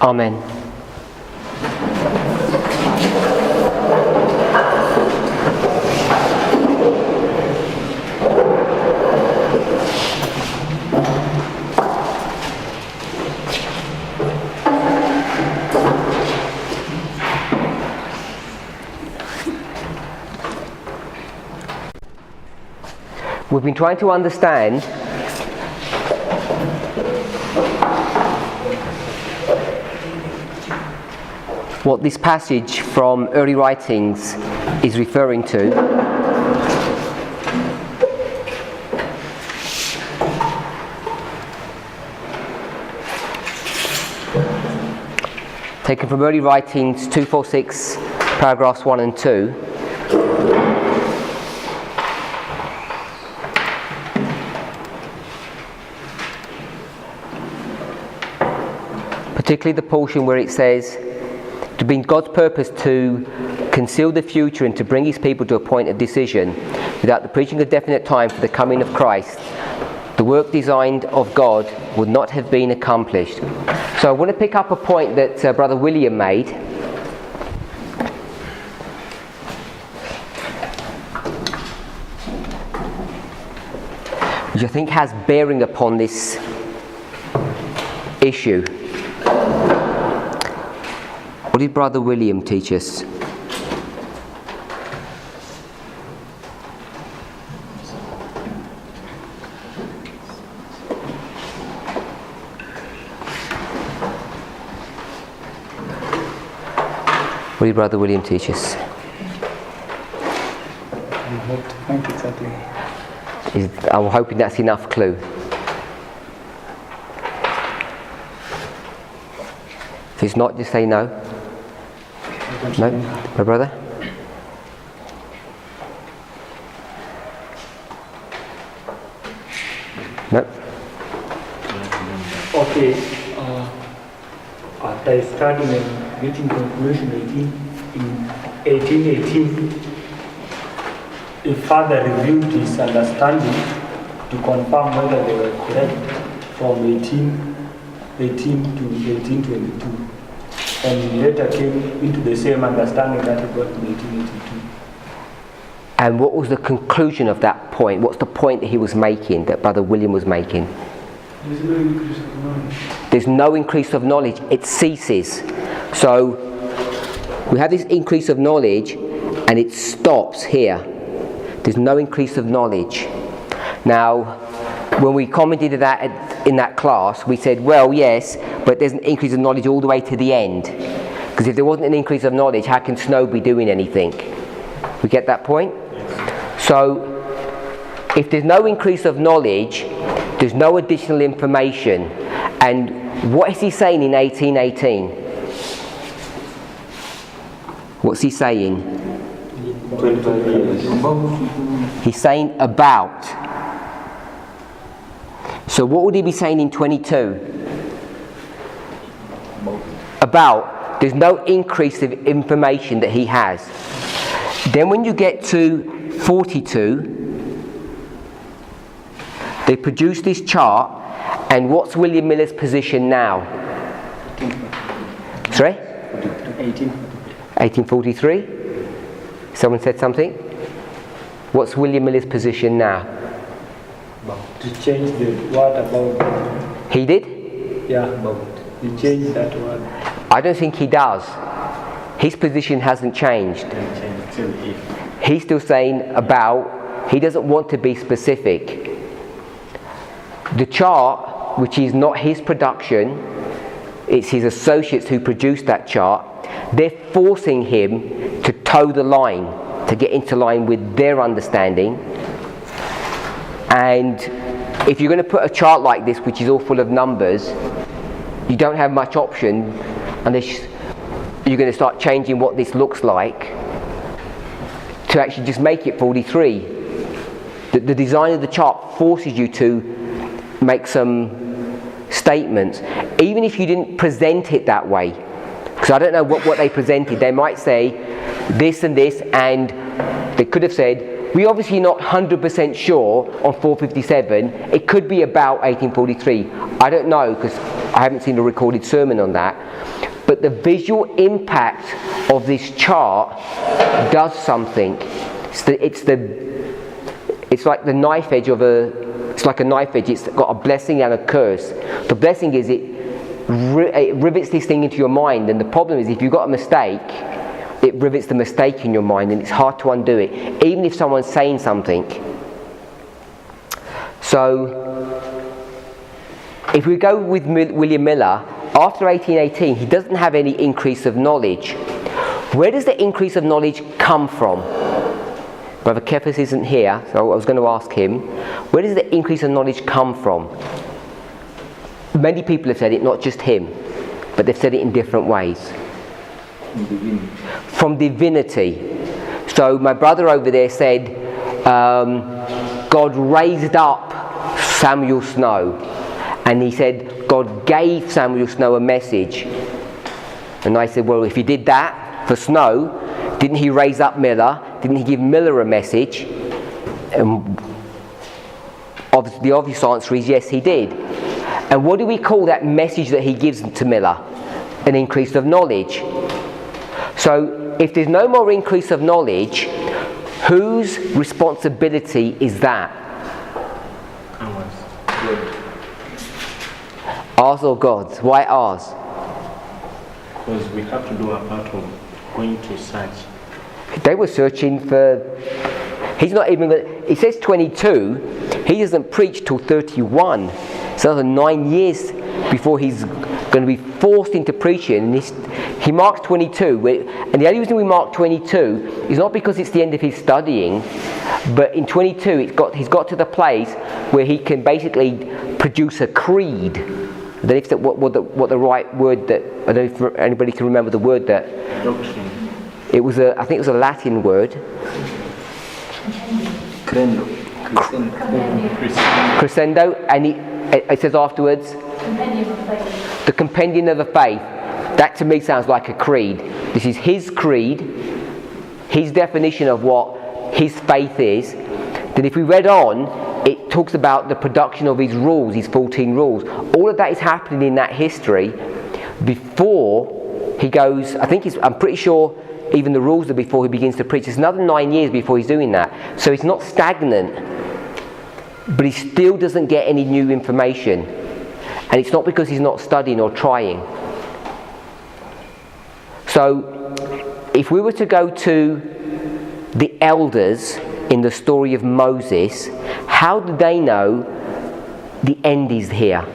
Amen. We've been trying to understand what this passage from early writings is referring to. Taken from early writings 246, paragraphs 1 and 2. Particularly the portion where it says, to be God's purpose to conceal the future and to bring his people to a point of decision without the preaching of definite time for the coming of Christ, the work designed of God would not have been accomplished. So I want to pick up a point that Brother William made. Which I think has bearing upon this issue. What did Brother William teach us? What did Brother William teach us? I'm hoping that's enough clue. If it's not, just say no. No? My brother? No? Okay. After studying and getting conclusion in 1818, a father reviewed his understanding to confirm whether they were correct from 1818 to 1822. And he later came into the same understanding that he got in 1882. And what was the conclusion of that point? What's the point that he was making, that Brother William was making? There's no increase of knowledge. There's no increase of knowledge, it ceases. So we have this increase of knowledge and it stops here. There's no increase of knowledge. Now, when we commented on that in that class, we said, well, yes, but there's an increase of knowledge all the way to the end. Because if there wasn't an increase of knowledge, how can Snow be doing anything? We get that point? So, if there's no increase of knowledge, there's no additional information. And what is he saying in 1818? What's he saying? 25 years. He's saying about. So what would he be saying in 22? About. There's no increase of information that he has. Then when you get to 42, they produce this chart, and what's William Miller's position now? Sorry? 1843? Someone said something? What's William Miller's position now? To change the word about. He did? Yeah, about. To change that word. I don't think he does. His position hasn't changed. He's still saying about. He doesn't want to be specific. The chart, which is not his production, it's his associates who produced that chart, they're forcing him to toe the line, to get into line with their understanding. And if you're going to put a chart like this, which is all full of numbers, you don't have much option unless you're going to start changing what this looks like to actually just make it 43. The design of the chart forces you to make some statements, even if you didn't present it that way. Because I don't know what they presented. They might say this and this, and they could have said we're obviously not 100% sure on 457. It could be about 1843. I don't know, because I haven't seen a recorded sermon on that. But the visual impact of this chart does something. It's like the knife edge of it's like a knife edge. It's got a blessing and a curse. The blessing is it rivets this thing into your mind, and the problem is if you've got a mistake, it rivets the mistake in your mind, and it's hard to undo it, even if someone's saying something. So, if we go with William Miller, after 1818, he doesn't have any increase of knowledge. Where does the increase of knowledge come from? Brother Kepis isn't here, so I was going to ask him, where does the increase of knowledge come from? Many people have said it, not just him, but they've said it in different ways. From divinity. So my brother over there said, God raised up Samuel Snow, and he said God gave Samuel Snow a message. And I said, well, if he did that for Snow, didn't he raise up Miller? Didn't he give Miller a message? The obvious answer is yes, he did. And what do we call that message that he gives to Miller? An increase of knowledge. So if there's no more increase of knowledge, whose responsibility is that? Ours or God's? Why ours? Because we have to do our part of going to search. They were searching for... He's not even... It says 22. He doesn't preach till 31. So another 9 years before he's going to be forced into preaching. And he marks 22. And the only reason we mark 22 is not because it's the end of his studying, but in 22 he's got to the place where he can basically produce a creed. I don't know if what the right word that... I don't know if anybody can remember the word that... Doctrine. I think it was a Latin word. Crescendo. And it says afterwards, the compendium of the faith. That to me sounds like a creed. This is his creed, his definition of what his faith is. Then if we read on, it talks about the production of his rules, his 14 rules. All of that is happening in that history before he goes. I'm pretty sure even the rules are before he begins to preach. It's another 9 years before he's doing that. So it's not stagnant, but he still doesn't get any new information. And it's not because he's not studying or trying. So if we were to go to the elders in the story of Moses, how do they know the end is here?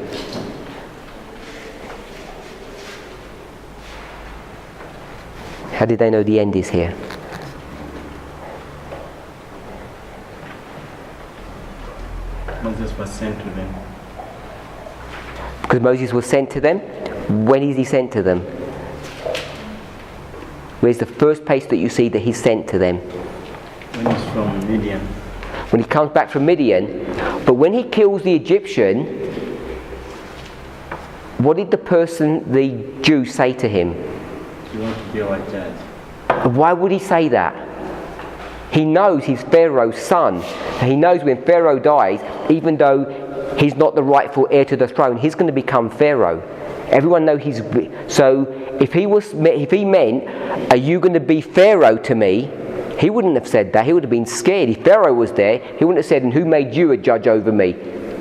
How did they know the end is here? Moses was sent to them. Because Moses was sent to them? When is he sent to them? Where's the first place that you see that he's sent to them? When he's from Midian. When he comes back from Midian. But when he kills the Egyptian, what did the Jew say to him? You want to be our judge. Why would he say that? He knows he's Pharaoh's son. He knows when Pharaoh dies, even though he's not the rightful heir to the throne, he's going to become Pharaoh. Everyone knows he's... So if he meant, are you going to be Pharaoh to me? He wouldn't have said that. He would have been scared. If Pharaoh was there, he wouldn't have said, and who made you a judge over me?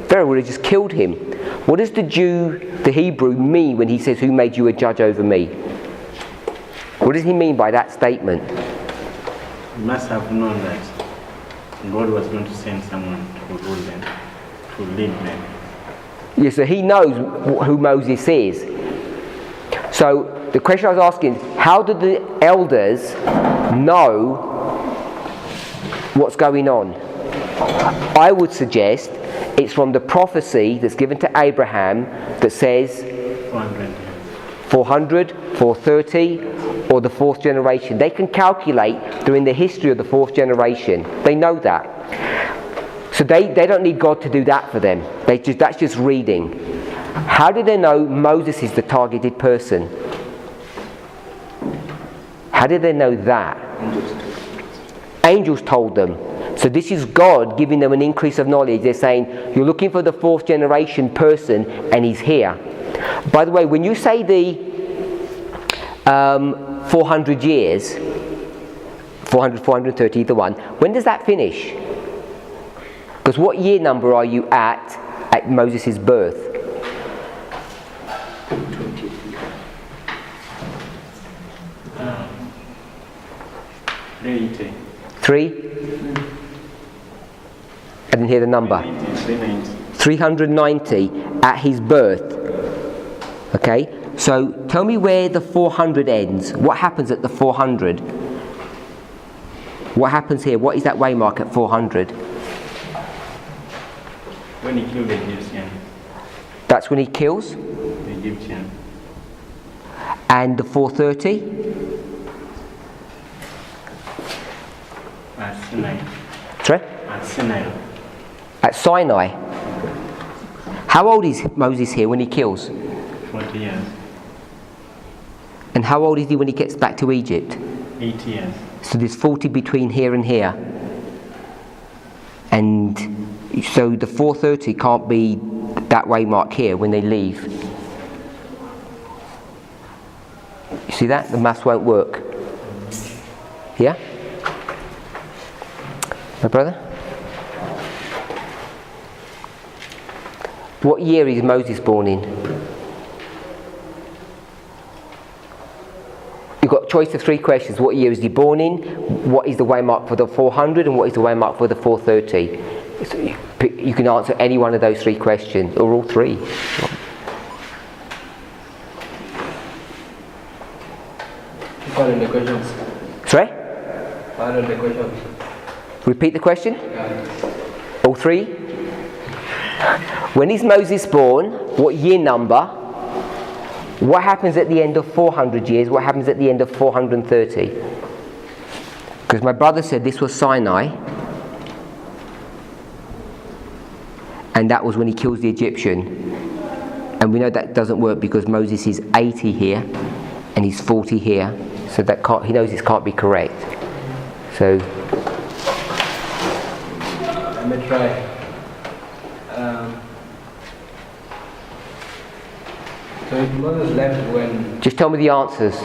Pharaoh would have just killed him. What does the Hebrew, mean when he says, who made you a judge over me? What does he mean by that statement? He must have known that God was going to send someone to rule them, to lead them. Yeah, so he knows who Moses is. So the question I was asking is, how did the elders know what's going on? I would suggest it's from the prophecy that's given to Abraham that says 400, 430, or the fourth generation. They can calculate during the history of the fourth generation. They know that. So they don't need God to do that for them. That's just reading. How did they know Moses is the targeted person? How did they know that? Angels told them. So this is God giving them an increase of knowledge. They're saying, you're looking for the 4th generation person, and he's here. By the way, when you say the 400 years, 400, 430, either one, when does that finish? Because what year number are you at Moses' birth? 380. 3? I didn't hear the number. 390 at his birth. Okay, so tell me where the 400 ends. What happens at the 400? What happens here? What is that waymark at 400? When he killed the Egyptian. That's when he kills? The Egyptian. And the 430? At Sinai. Sorry? At Sinai. At Sinai. How old is Moses here when he kills? 40 years. And how old is he when he gets back to Egypt? 80 years. So there's 40 between here and here. And so the 430 can't be that waymark here when they leave. You see that? The maths won't work. Yeah? My brother? What year is Moses born in? You've got a choice of 3 questions. What year is he born in? What is the waymark for the 400? And what is the waymark for the 430? So you can answer any one of those 3 questions, or all 3. Follow the questions. Sorry? Follow the questions. Repeat the question? Yeah. All 3? When is Moses born? What year number? What happens at the end of 400 years? What happens at the end of 430? Because my brother said this was Sinai, and that was when he kills the Egyptian. And we know that doesn't work because Moses is 80 here and he's 40 here, so that can't, he knows this can't be correct. So Let me try. So if Moses left when... just tell me the answers.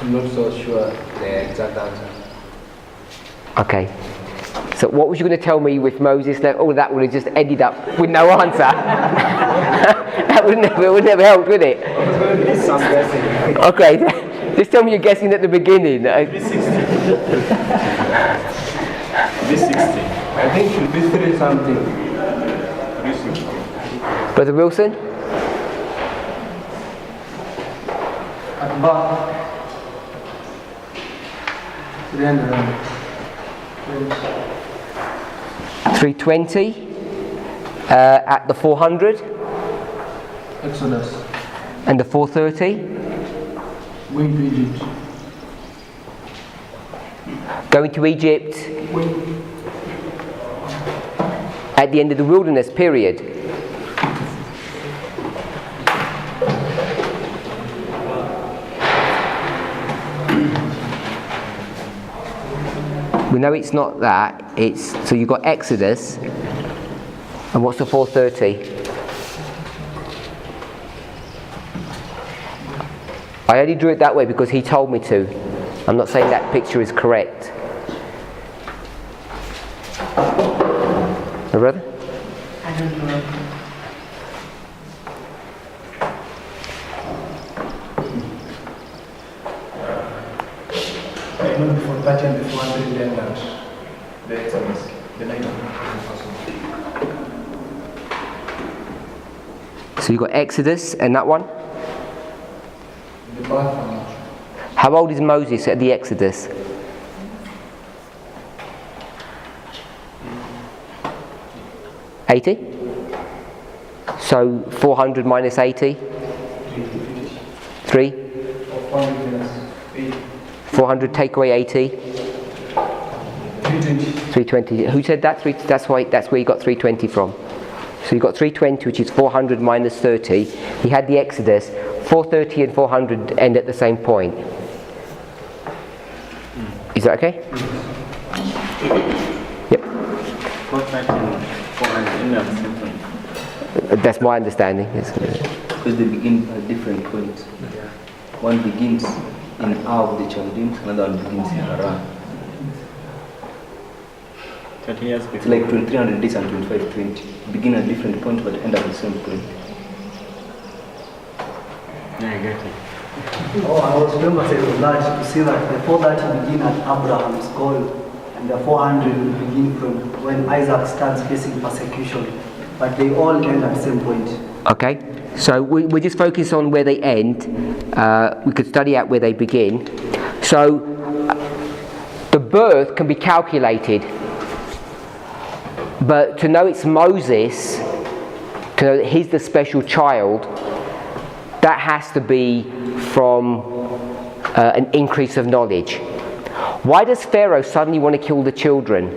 I'm not so sure the exact answer. Okay. So what was you going to tell me with Moses left? Oh, that would have just ended up with no answer. That would never help, would it? I'm guessing. Okay. Just tell me you're guessing at the beginning. 360. I think it should be 3 something. 360. Brother Wilson? About 300. 320 at the 400 Exodus. and the 430. Going to Egypt. Going to Egypt at the end of the wilderness period. We know it's not that. It's so you've got Exodus, and what's the 430? I only drew it that way because he told me to. I'm not saying that picture is correct. My brother? I don't know. I know before 30 and before 100 then that the Exodus, the 9 So you've got Exodus and that one. the birth. How old is Moses at the Exodus? $80? So 400 minus 80? 3? 400 take away 80? 320. Who said that? That's where you got 320 from. So you got 320, which is 400 minus 30. He had the Exodus. 430 and 400 end at the same point. Is that okay? Yep. 430 and 400 end at the same point. That's my understanding. Yes. Because they begin at different points. One begins in R of the Chaldeans, another one begins in Haran. 30 years It's before. like 2300 days and 2520. Begin at different points but end at the same point. Yeah, I get it. Oh, I was remember saying that to see that the 430 begin at Abraham's call, and the 400 will begin from when Isaac starts facing persecution, but they all end at the same point. Okay, so we're just focused on where they end. We could study out where they begin. So the birth can be calculated, but to know it's Moses, to know that he's the special child, that has to be from an increase of knowledge. Why does Pharaoh suddenly want to kill the children?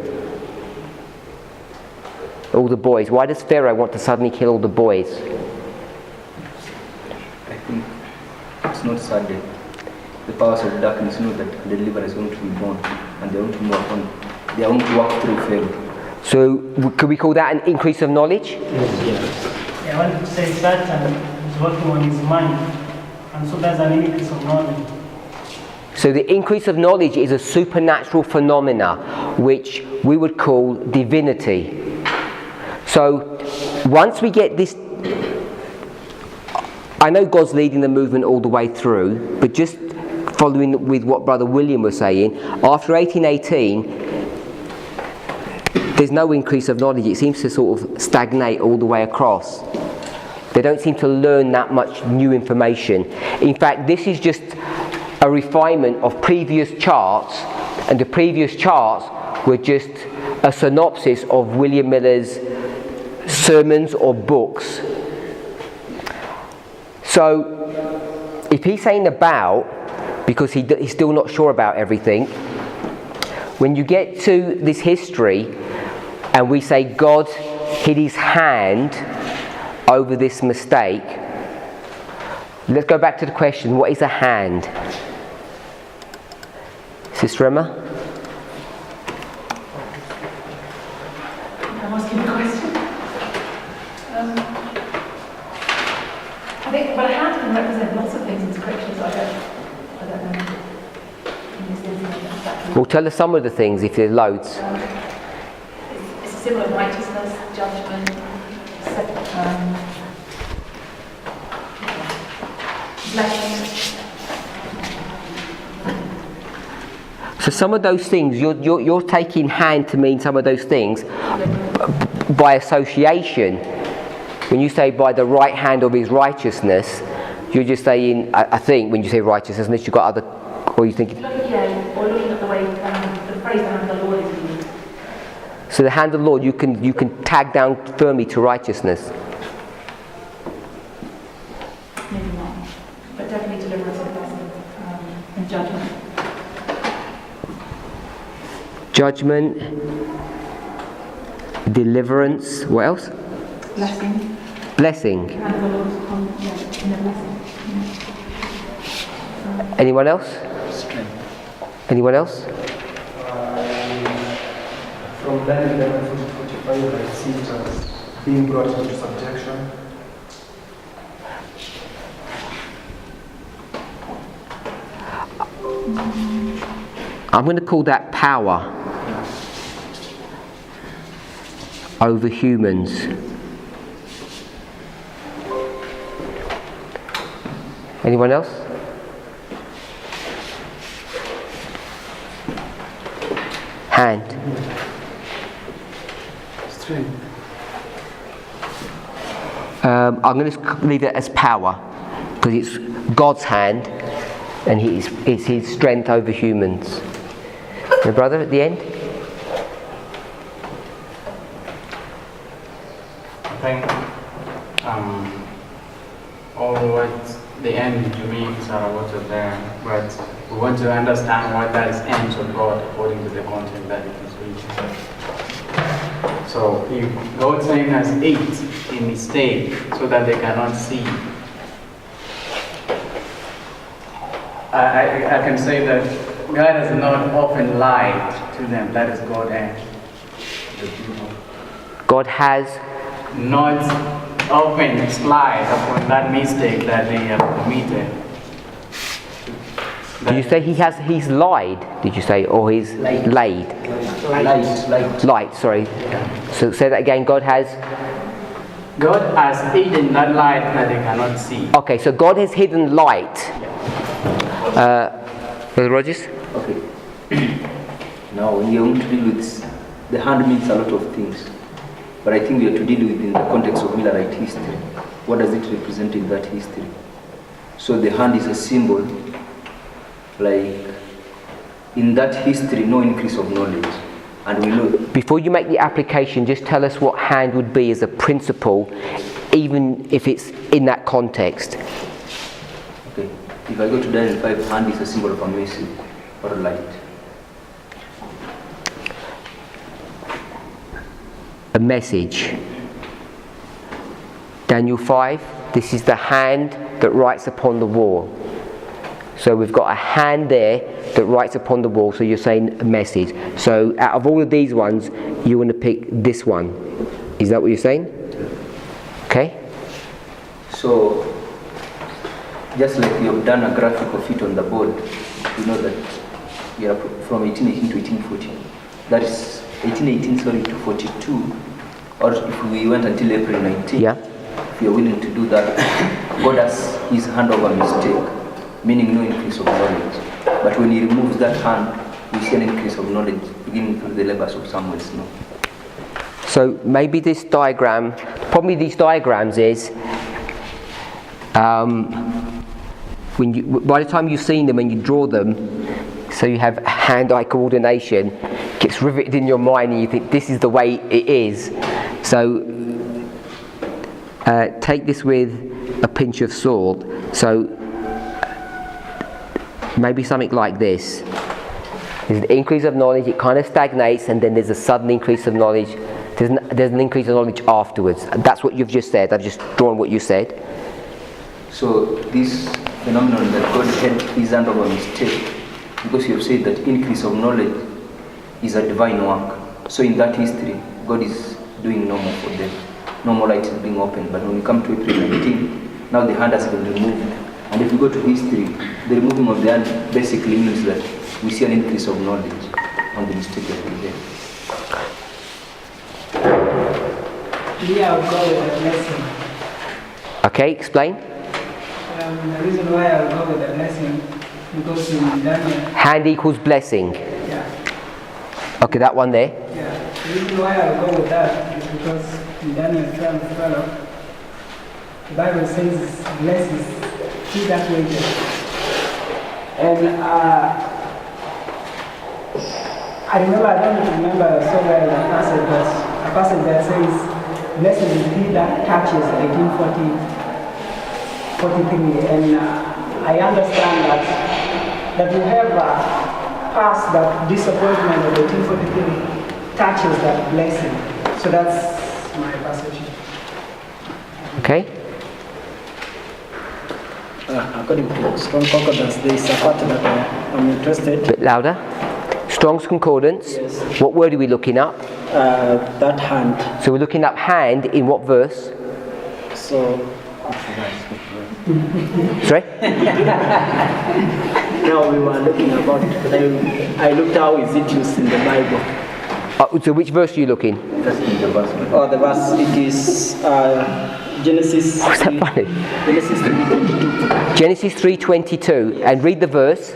All the boys. Why does Pharaoh want to suddenly kill all the boys? I think it's not sudden. The powers of darkness know that a deliverer is going to be born and they want to move on. They are going to walk through Pharaoh. So could we call that an increase of knowledge? I wanted to say Satan is working on his mind, and so there's an increase of knowledge. So the increase of knowledge is a supernatural phenomena which we would call divinity. So once we get this, I know God's leading the movement all the way through, but just following with what Brother William was saying, after 1818, there's no increase of knowledge. It seems to sort of stagnate all the way across. They don't seem to learn that much new information. In fact, this is just a refinement of previous charts, and the previous charts were just a synopsis of William Miller's sermons or books. So if he's saying about, because he's still not sure about everything, when you get to this history and we say God hid his hand over this mistake, let's go back to the question, what is a hand? Sister Emma? I'm asking a question. I think, well, a hand can represent lots of things in scripture, so I don't know. In this instance, exactly. Well, tell us some of the things if there's loads. It's a symbol of righteousness, judgment, blessing. So some of those things, you're taking hand to mean some of those things by association. When you say by the right hand of his righteousness, you're just saying, I think when you say righteousness, unless you've got other, or you think... Or looking at the way the phrase the hand of the Lord is used. So the hand of the Lord, you can tag down firmly to righteousness. Maybe not, but definitely deliverance and blessing and judgment. Judgment, deliverance, what else? Blessing. Blessing. And the Lord's in the blessing. Anyone else? Strength. Anyone else? From Daniel 11:45, I see it as being brought into subjection. I'm going to call that power over humans. Anyone else? Hand. Strength. I'm going to leave it as power because it's God's hand and it's his strength over humans. My brother at the end? I think all what the end dreams are what are there, but we want to understand what that ends of God according to the content that it is reaching. So if God saying has 8 in his state so that they cannot see, I can say that God has not opened light to them. That is God and God has. not opened light upon that mistake that they have committed. Did you say he's lied? Did you say, or he's laid? Light. Sorry. So say that again. God has hidden that light that they cannot see. Okay, so God has hidden light. Brother Rogers? Okay. Now, when you're going to deal with, the hand means a lot of things. But I think we are to deal with in the context of Millerite history. What does it represent in that history? So the hand is a symbol, like in that history, no increase of knowledge. And we know. Before you make the application, just tell us what hand would be as a principle, even if it's in that context. Okay. If I go to Daniel 5, hand is a symbol of a message or a light. A message. Daniel 5, this is the hand that writes upon the wall. So we've got a hand there that writes upon the wall, so you're saying a message. So out of all of these ones, you want to pick this one. Is that what you're saying? Okay. So, just like you have done a graphic of it on the board, you know that you are from 1818 to 1840. That is 1818, to 42. Or if we went until April 19, yeah. If you are willing to do that, God has his hand over mistake, meaning no increase of knowledge. But when he removes that hand, we see an increase of knowledge, beginning through the labors of Samuel Snow. So maybe this diagram, the problem with these diagrams is, when you, by the time you've seen them and you draw them, so you have hand-eye coordination, it gets riveted in your mind and you think this is the way it is. So take this with a pinch of salt. So maybe something like this. There's an increase of knowledge, it kind of stagnates, and then there's a sudden increase of knowledge. There's an increase of knowledge afterwards. That's what you've just said. I've just drawn what you said. So this phenomenon that God had his hand over mistake, because you have said that increase of knowledge is a divine work. So in that history, God is doing normal for them. Normal light is being opened. But when we come to April 19, now the hand has been removed. And if we go to history, the removing of the hand basically means that we see an increase of knowledge on the mistake that we did. Yeah, I'll go with the blessing. Okay, explain. The reason why I'll go with the blessing, because in Daniel... Hand equals blessing. Yeah. Okay, that one there. Yeah. The reason why I'll go with that is because in Daniel 12, the Bible says, blesses he that waiteth. And I don't remember so well the passage, but a passage that says, blessed is he that catches 1843. And I understand that we have passed that disappointment of 1843 touches that blessing. So that's my passage. Okay. According to Strong Concordance, there is a part that I'm interested. A bit louder. Strong's Concordance. Yes. What word are we looking up? That hand. So we're looking up hand in what verse? So. Sorry? No, we were looking about it, but I looked how is it used in the Bible. So which verse are you looking? Oh, the verse, it is Genesis. What's that funny? Genesis 3:22. Genesis 3:22, and read the verse.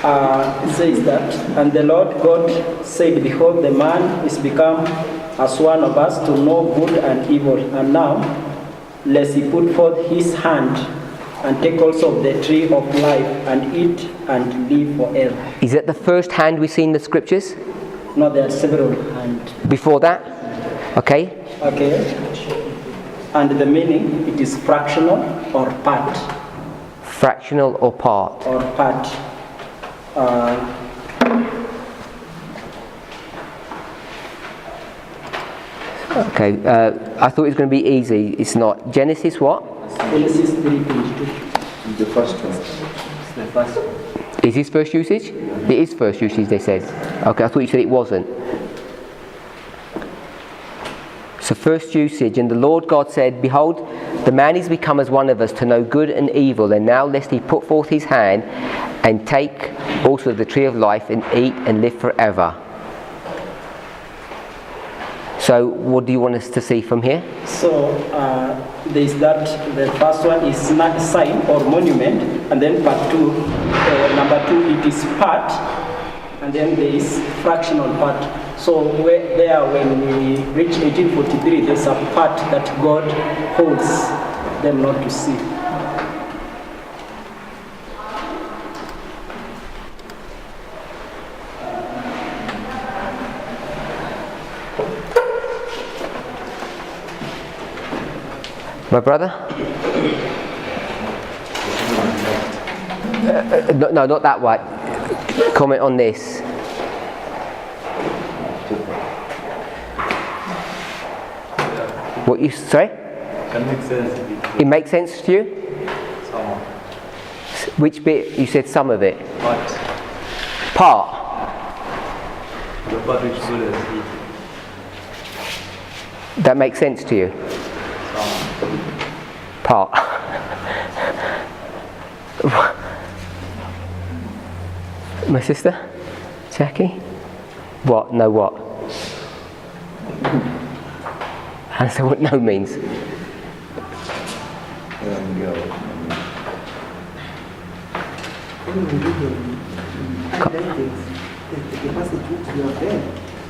It says that, and the Lord God said, behold, the man is become as one of us to know good and evil. And now, lest he put forth his hand and take also of the tree of life and eat and live forever. Is that the first hand we see in the scriptures? No, there are several hands. Before that? Okay. Okay. And the meaning, it is fractional or part. Fractional or part? Or part. Okay, I thought it was going to be easy. It's not. Genesis what? Genesis 3:22. The first one. The first one. Is this first usage? It is first usage, they said. Okay, I thought you said it wasn't. So first usage, and the Lord God said, Behold, the man is become as one of us to know good and evil, and now lest he put forth his hand and take also of the tree of life and eat and live forever. So what do you want us to see from here? So there's that, the first one is sign or monument, and then part 2, number 2, it is part, and then there is fractional part. So when we reach 1843, there's a part that God holds them not to see. My brother? No, not that one. Comment on this. What you say? Can make sense. It makes sense to you? Some. Which bit? You said some of it. Part. Part. The part which good as it. That makes sense to you? Part. My sister? Jackie? What? No what? Answer what no means.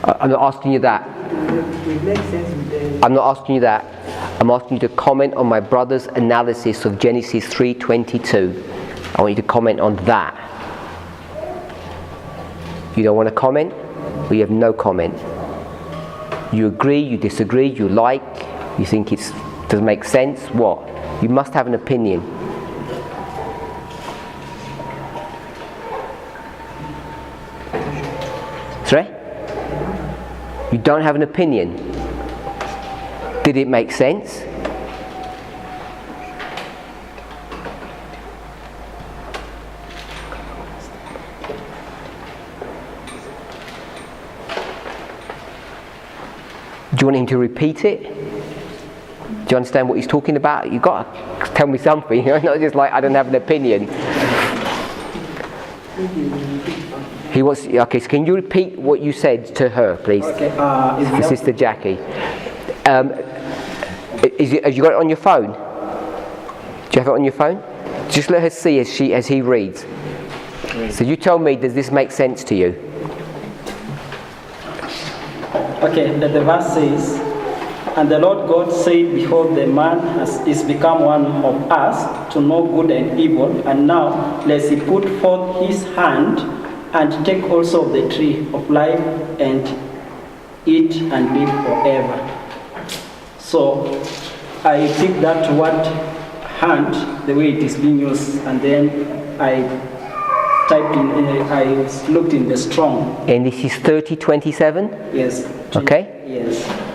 I'm not asking you that. I'm not asking you that. I'm asking you to comment on my brother's analysis of Genesis 3:22. I want you to comment on that. You don't want to comment? Well, you have no comment. You agree, you disagree, you like, you think it doesn't make sense, what? You must have an opinion. Sorry? You don't have an opinion. Did it make sense? Do you want him to repeat it? Do you understand what he's talking about? You've got to tell me something, not just like, I don't have an opinion. He wants. Okay, so can you repeat what you said to her, please? Okay. For Sister Jackie. Have you got it on your phone? Do you have it on your phone? Just let her see as he reads. So you tell me, does this make sense to you? Okay, the verse says, And the Lord God said, Behold, the man is become one of us to know good and evil, and now lest he put forth his hand and take also of the tree of life and eat and live forever. So I picked that word hand, the way it is being used, and then I typed in, I looked in the Strong. And this is 30:27? Yes. Okay. Yes.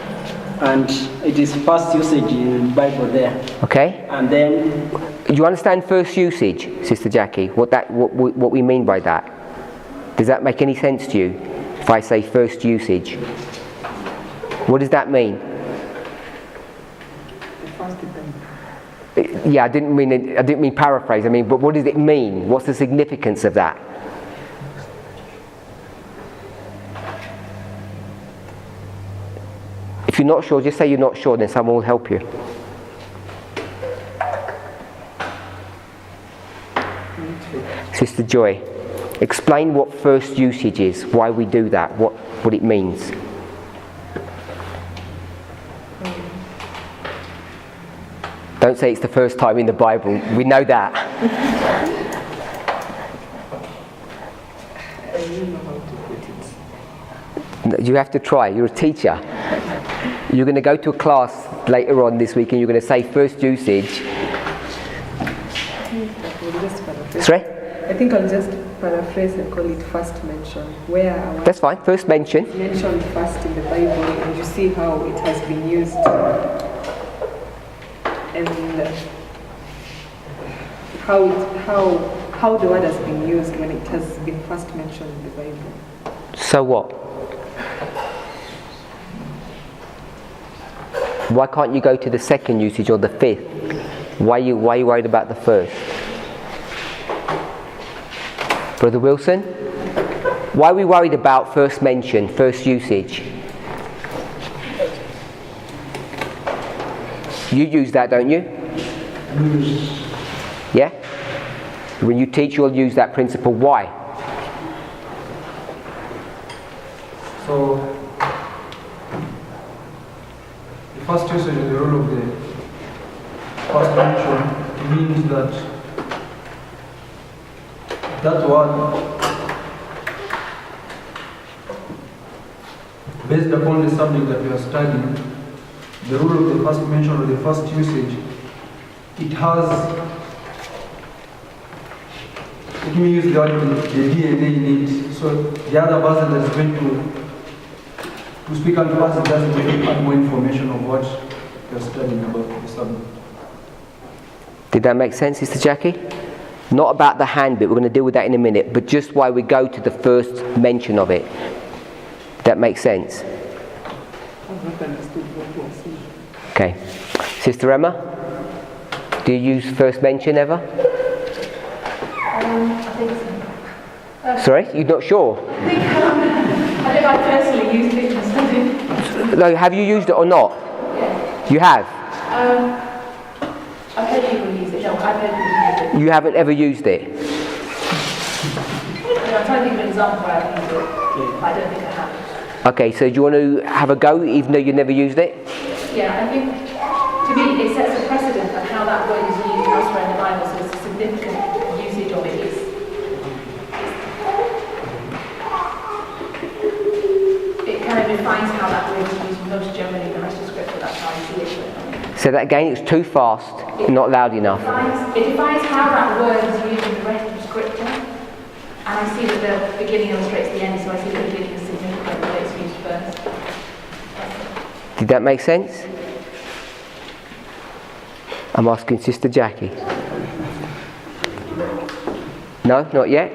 And it is first usage in the Bible there. Okay. And then... Do you understand first usage, Sister Jackie? What we mean by that? Does that make any sense to you? If I say first usage. What does that mean? Yeah, I didn't mean paraphrase. I mean, but what does it mean? What's the significance of that? If you're not sure, just say you're not sure, then someone will help you. Sister Joy, explain what first usage is, why we do that, what it means. Don't say it's the first time in the Bible. We know that. You have to try. You're a teacher. You're going to go to a class later on this week and you're going to say first usage. Sorry? I think I'll just paraphrase and call it first mention. Where that's fine. First mention. Mentioned first in the Bible, and you see how it has been used. And how the word has been used when it has been first mentioned in the Bible. So what? Why can't you go to the second usage or the fifth? Why are you worried about the first? Brother Wilson? Why are we worried about first mention, first usage? You use that, don't you? Yeah? When you teach, you'll use that principle. Why? So, the first usage of the rule of the first mention means that word, based upon the subject that we are studying, the rule of the first mention or the first usage, it has, let me use the word, the DNA in it. So the other person that is going to speak unto us, it doesn't really add more information of what we are studying about the subject. Did that make sense, Sister Jackie? Not about the hand bit, we're going to deal with that in a minute, but just why we go to the first mention of it. That makes sense? Okay. Sister Emma, do you use first mention ever? I think so. Sorry, you're not sure? I think I personally used it in study. No, have you used it or not? Yeah. You have? I've heard people use it. No, I've heard people use it. You haven't ever used it? I'm trying to think of an example where I've used it. I don't think I have. Okay, so do you want to have a go even though you've never used it? Yeah, I think to me it sets a precedent of how that word is used elsewhere in the Bible, so it's a significant usage of it. It kind of defines how that word is used most generally in the rest of Scripture. That's how I see it. Say that again, it's too fast, not loud enough. It defines how that word is used in the rest of Scripture. And I see that the beginning illustrates the end, so I see the beginning is significant, but it's used first. Did that make sense? I'm asking Sister Jackie. No, not yet?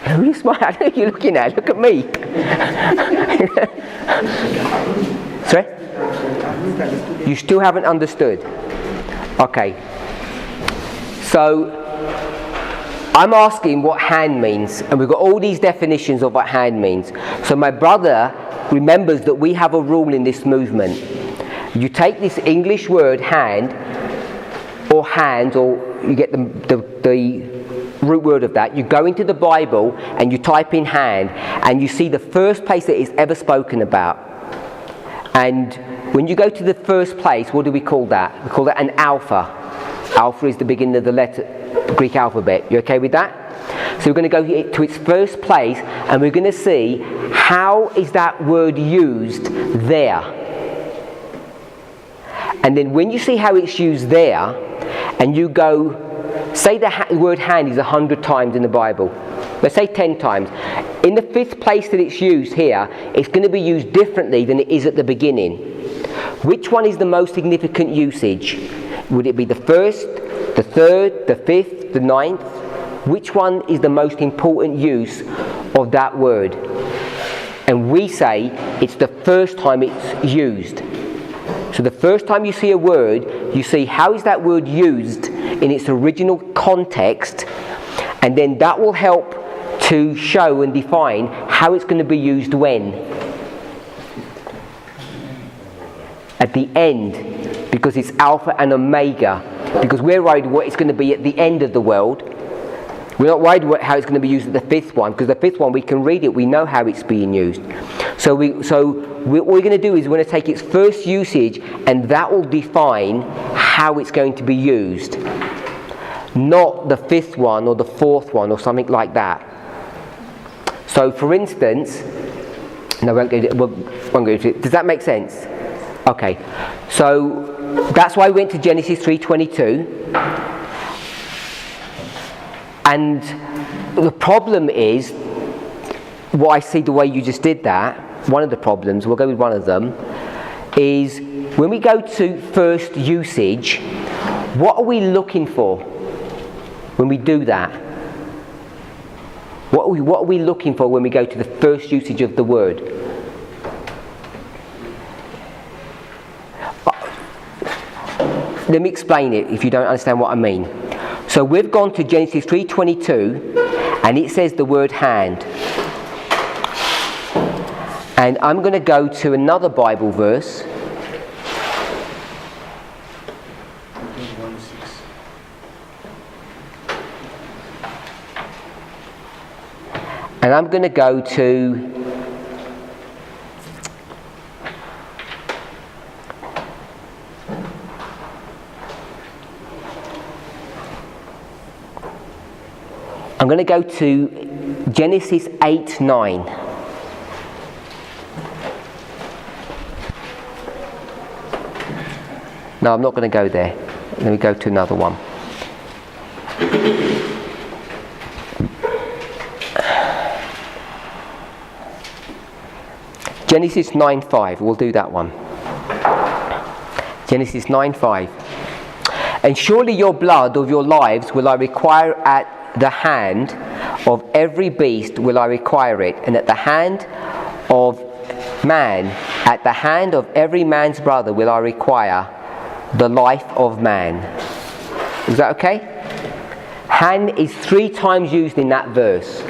Who are you smiling at? Who are you looking at? Look at me. Sorry? You still haven't understood? Okay. So, I'm asking what hand means, and we've got all these definitions of what hand means. So my brother remembers that we have a rule in this movement. You take this English word hand, or hand, or you get the root word of that, you go into the Bible and you type in hand, and you see the first place that it's ever spoken about. And when you go to the first place, what do we call that? We call that an alpha. Alpha is the beginning of the Greek alphabet. You okay with that? So we're going to go to its first place, and we're going to see how is that word used there. And then when you see how it's used there, and you go, say the word hand is 100 times in the Bible. Let's say 10 times. In the fifth place that it's used here, it's going to be used differently than it is at the beginning. Which one is the most significant usage? Would it be the first, the third, the fifth, the ninth? Which one is the most important use of that word? And we say it's the first time it's used. So the first time you see a word, you see how is that word used in its original context, and then that will help to show and define how it's going to be used when. At the end, because it's Alpha and Omega, because we're worried what it's going to be at the end of the world. We're not worried how it's going to be used at the fifth one, because the fifth one we can read it, we know how it's being used. So what we're going to do is we're going to take its first usage, and that will define how it's going to be used. Not the fifth one or the fourth one or something like that. So for instance, no, we won't go into it. Does that make sense? Okay. So that's why we went to Genesis 3:22. And the problem is, what I see the way you just did that, one of the problems, we'll go with one of them, is when we go to first usage, what are we looking for when we do that? What are we looking for when we go to the first usage of the word? Let me explain it if you don't understand what I mean. So we've gone to Genesis 3:22 and it says the word hand. And I'm going to go to another Bible verse. And I'm going to go to Genesis 8:9. No, I'm not going to go there. Let me go to another one. Genesis 9:5. We'll do that one. Genesis 9:5. And surely your blood of your lives will I require at the hand of every beast will I require it, and at the hand of man, at the hand of every man's brother will I require the life of man. Is that okay? Hand is 3 times used in that verse.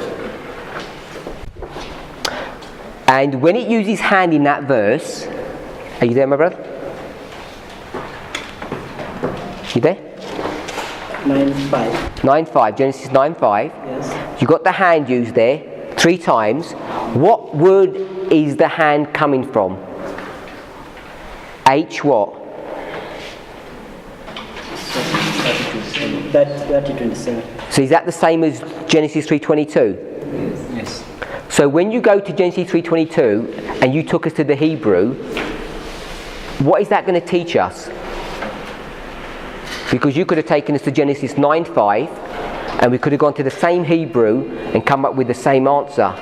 And when it uses hand in that verse, are you there, my brother? You there? 9:5. 9:5, Genesis 9:5. Yes. You got the hand used there 3 times. What word is the hand coming from? H what? 30:27. So is that the same as Genesis 3:22? Yes. So when you go to Genesis 3:22 and you took us to the Hebrew, what is that going to teach us? Because you could have taken us to Genesis 9:5 and we could have gone to the same Hebrew and come up with the same answer.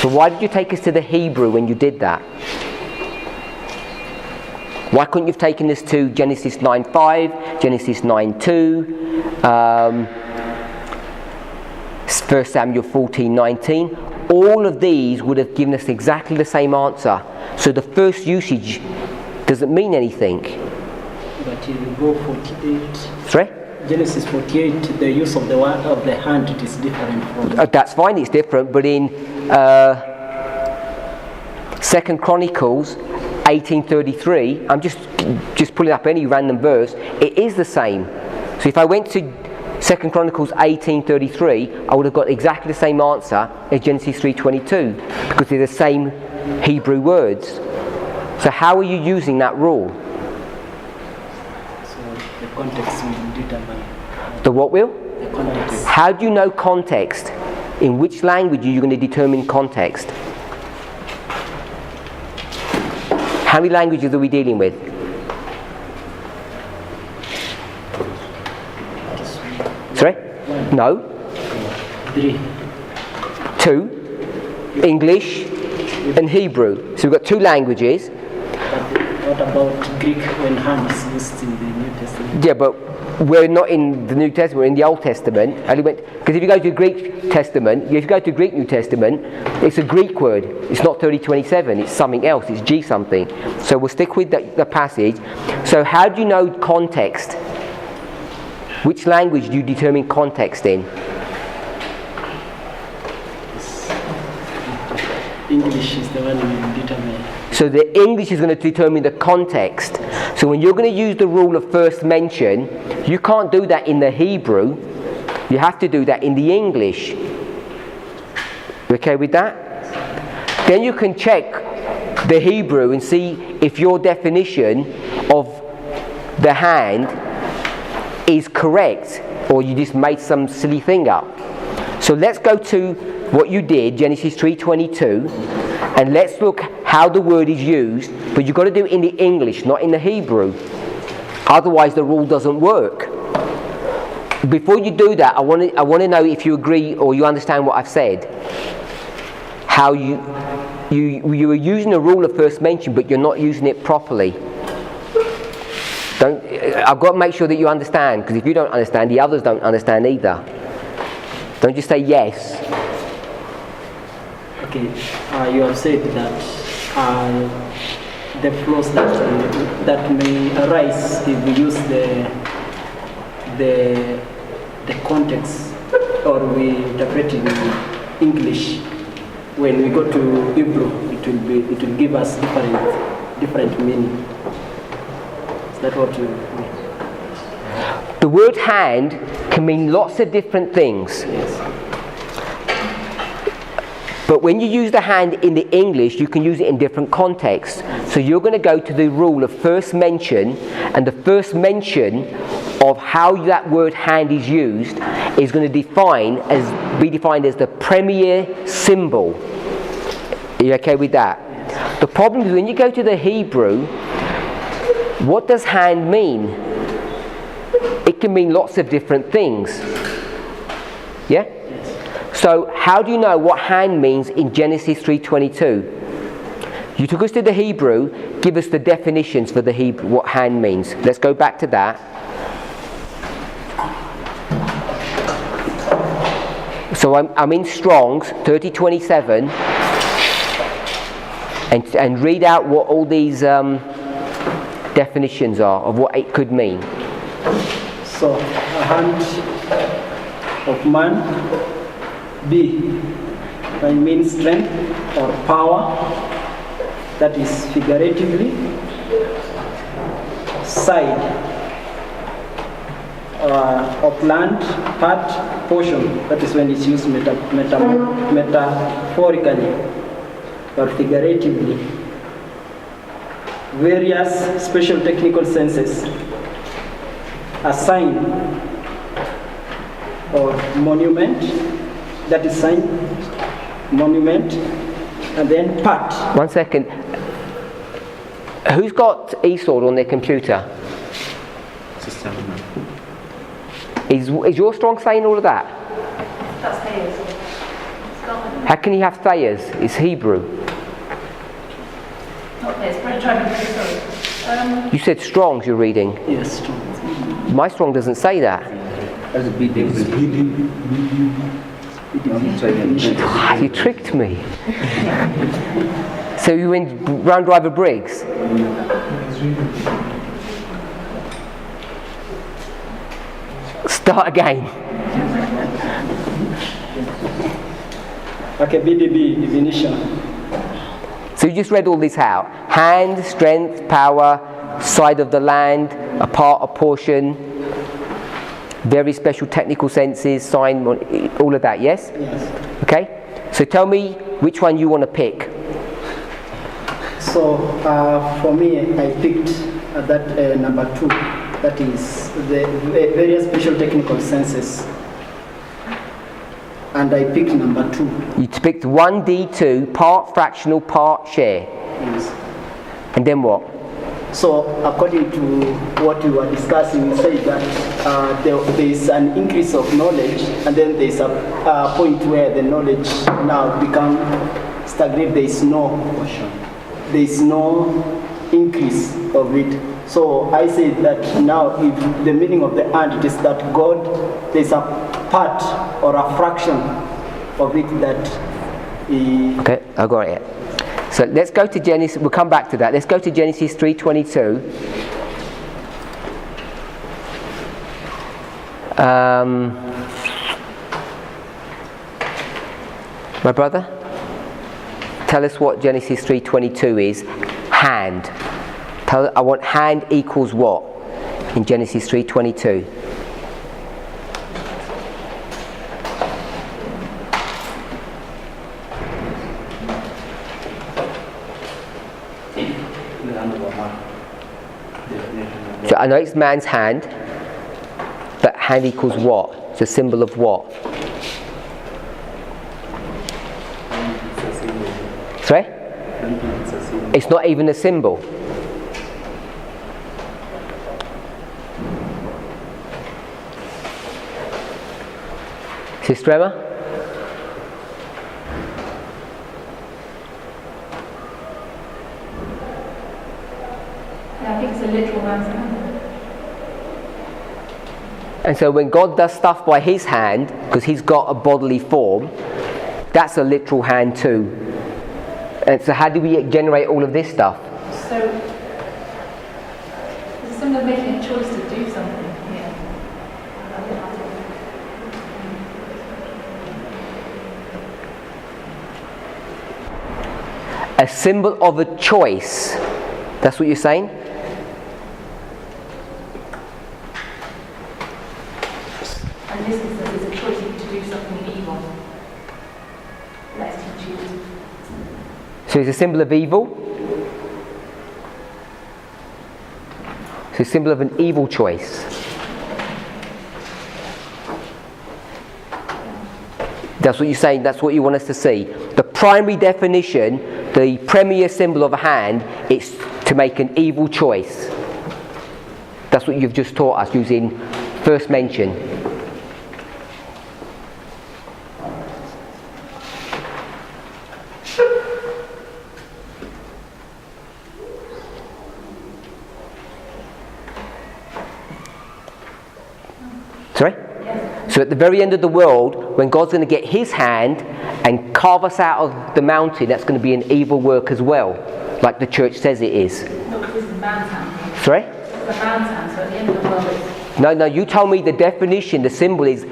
So why did you take us to the Hebrew when you did that? Why couldn't you have taken us to Genesis 9:5, Genesis 9:2, 1 Samuel 14:19? All of these would have given us exactly the same answer. So the first usage doesn't mean anything. But if you go 48, Sorry? Genesis 48, the use of the word of the hand, it is different from. That's fine, it's different, but in 2 Chronicles 18:33, I'm just pulling up any random verse, it is the same. So if I went to 2 Chronicles 18:33, I would have got exactly the same answer as Genesis 3:22, because they're the same Hebrew words. So how are you using that rule? So the context will determine. The what will? The context. How do you know context? In which language are you going to determine context? How many languages are we dealing with? Sorry? No. 3. 2. English and Hebrew. So we've got 2 languages. What about Greek when hand is used in the New Testament? Yeah, but we're not in the New Testament, we're in the Old Testament. Because if you go to the Greek Testament, if you go to Greek New Testament, it's a Greek word. It's not 30:27, it's something else, it's G something. So we'll stick with the passage. So how do you know context? Which language do you determine context in? English is the one we determine. So the English is going to determine the context. So when you're going to use the rule of first mention, you can't do that in the Hebrew. You have to do that in the English. You okay with that? Then you can check the Hebrew and see if your definition of the hand is correct, or you just made some silly thing up. So let's go to what you did, Genesis 3:22, and let's look how the word is used, but you've got to do it in the English, not in the Hebrew. Otherwise the rule doesn't work. Before you do that, I want to know if you agree or you understand what I've said. How you are using the rule of first mention, but you're not using it properly. I've got to make sure that you understand, because if you don't understand, the others don't understand either. Don't just say yes. Okay, you have said that the flaws that may arise if we use the context or we interpret in English. When we go to Hebrew, it will give us different meaning. Is that what you mean? The word hand can mean lots of different things. Yes. But when you use the hand in the English, you can use it in different contexts. So you're going to go to the rule of first mention, and the first mention of how that word hand is used is going to be defined as the premier symbol. Are you okay with that? The problem is when you go to the Hebrew, what does hand mean? It can mean lots of different things. Yeah? So how do you know what hand means in Genesis 3:22? You took us to the Hebrew, give us the definitions for the Hebrew, what hand means. Let's go back to that. So I'm in Strong's 3027 and read out what all these definitions are of what it could mean. So, a hand of man, B, I mean strength or power, that is figuratively. Side of land, part, portion, that is when it's used metaphorically or figuratively. Various special technical senses. A sign or monument, that is sign, monument, and then part. 1 second. Who's got eSword on their computer? System. Is your Strong saying all of that? That's Thayer's. How can you have Thayer's? It's Hebrew. Not Thayer's, try to sorry. You said Strong's you're reading. Yes, Strong. My Strong doesn't say that. That's a bit You tricked me. So you went round driver Briggs? Start again. Okay, BDB definition. So you just read all this out. Hand, strength, power, side of the land, a part, a portion, very special technical senses, sign, all of that, yes? Yes. Okay? So tell me which one you want to pick. So for me, I picked that number 2. That is the various special technical senses. And I picked number 2. You picked 1D2, part fractional, part share. Yes. And then what? So according to what we were discussing, we said that there is an increase of knowledge, and then there is a point where the knowledge now becomes stagnant. There is no increase of it. So I said that now, if the meaning of the hand, it is that God, there is a part or a fraction of it that He. Okay, I got it. So let's go to Genesis. We'll come back to that. Let's go to Genesis 3:22. My brother, tell us what Genesis 3:22 is. Hand. I want hand equals what in Genesis 3:22. So I know it's man's hand, but hand equals what? It's a symbol of what? Sorry? It's not even a symbol. Sister Emma? Yeah, I think it's a literal man's hand. And so when God does stuff by his hand, because he's got a bodily form, that's a literal hand too. And so how do we generate all of this stuff? So, is it similar to making a choice to do something here? A symbol of a choice. That's what you're saying? And this is a choice to do something evil. Let's choose. So it's a symbol of evil. It's a symbol of an evil choice. That's what you're saying, that's what you want us to see. The primary definition, the premier symbol of a hand, is to make an evil choice. That's what you've just taught us using first mention. Sorry? So at the very end of the world, when God's going to get his hand and carve us out of the mountain, that's going to be an evil work as well, like the church says it is. No, because this is man's hand. Sorry? This is a man's hand, so at the end of the world it's... No, you told me the definition, the symbol is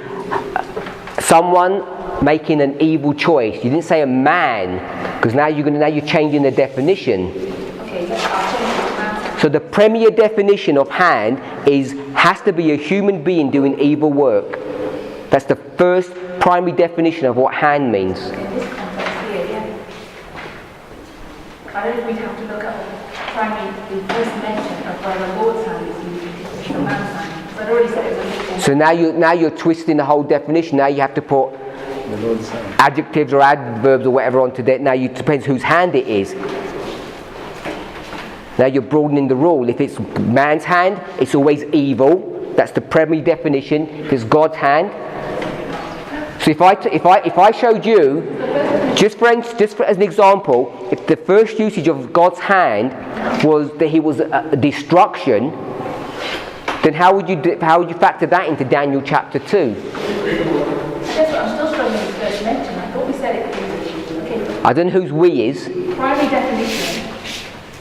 someone making an evil choice. You didn't say a man, because now you're changing the definition. Okay, I'll change it to man's hand. So the premier definition of hand has to be a human being doing evil work. That's the first primary definition of what hand means. In this context here, yeah. I don't think we'd have to look at the first mention of where the Lord's hand is used. It's the man's hand. So I'd already said it was a literal. So now you're twisting the whole definition. Now you have to put adjectives or adverbs or whatever onto that. Now it depends whose hand it is. Now you're broadening the rule. If it's man's hand, it's always evil. That's the primary definition. If it's God's hand. So if I showed you, just for as an example, if the first usage of God's hand was that he was a destruction, then how would you factor that into Daniel chapter 2? I guess what I'm still struggling with first mention. I thought we said it was okay. I don't know whose we is. Primary definition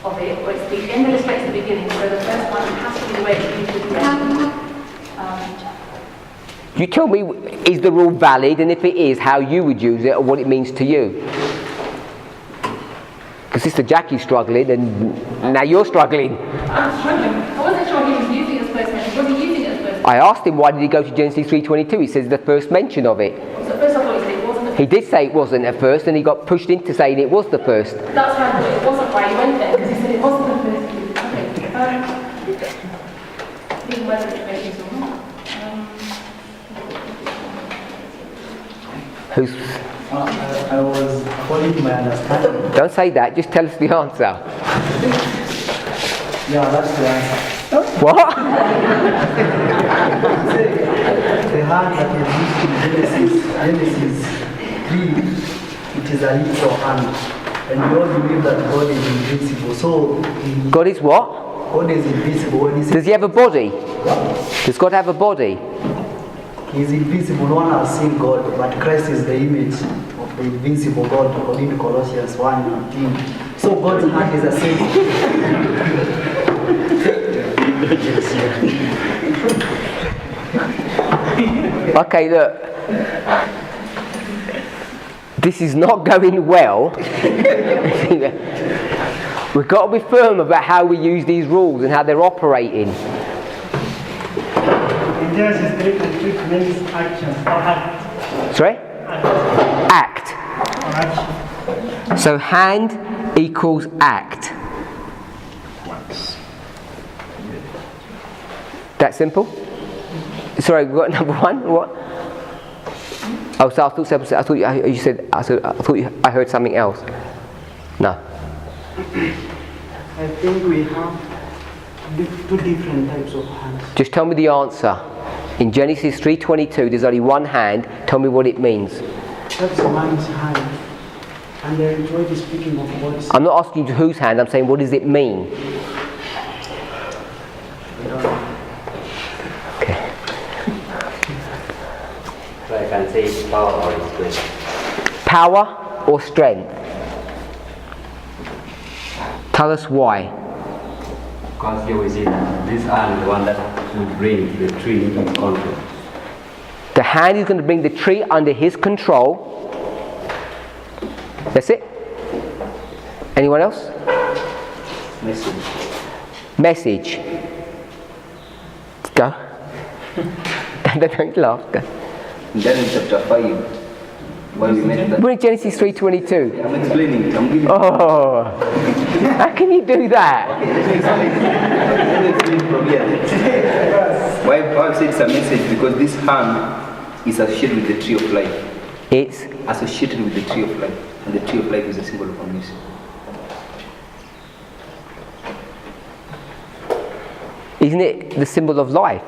of it, or it's the end illustrates the beginning, so the first one has to be the way it's used with the end. You tell me, is the rule valid, and if it is, how you would use it or what it means to you? Because Sister Jackie's struggling, and now you're struggling. I'm struggling. I wasn't sure he was using it as first mention. Was he using it as first mention? I asked him why did he go to Genesis 3:22. He says the first mention of it. So first I thought he said it wasn't the first. He did say it wasn't at first, and he got pushed into saying it was the first. That's why I thought it wasn't why he went there, because he said it wasn't the first. Okay. Even whether it makes or not. I was according to my understanding. Don't say that, just tell us the answer. Yeah, that's the answer. What? The hand that is used in Genesis 3, it is a literal hand. And we all believe that God is invincible. So God is what? God is invisible. When he says, Does he have a body? Does God have a body? He is invisible. No one has seen God, but Christ is the image of the invincible God, according to Colossians 1:19. So God's hand is the same. Okay, look. This is not going well. We've got to be firm about how we use these rules and how they're operating. In Genesis 3:22 it means actions or act. Sorry? Act. Or action. So hand equals act. That simple? Sorry, we got number one. What? Oh, so I thought you said. I heard something else. No. I think we have two different types of hands. Just tell me the answer. In Genesis 3:22, there's only one hand. Tell me what it means. That's a man's hand. And the word is speaking of God's. I'm not asking you whose hand. I'm saying what does it mean? Okay. can say it's power or it's strength. Power or strength? Tell us why. Because here we see that this hand is the one that will bring the tree in control. The hand is going to bring the tree under his control. That's it. Anyone else? Message. Go. Don't laugh. Go. Then in chapter 5, when we met that. We're in Genesis 3:22. I'm explaining it. I'm giving Oh, how can you do that? Let me explain from here. Why Paul said it's a message? Because this hand is associated with the tree of life. It's associated with the tree of life. And the tree of life is a symbol of mercy. Isn't it the symbol of life?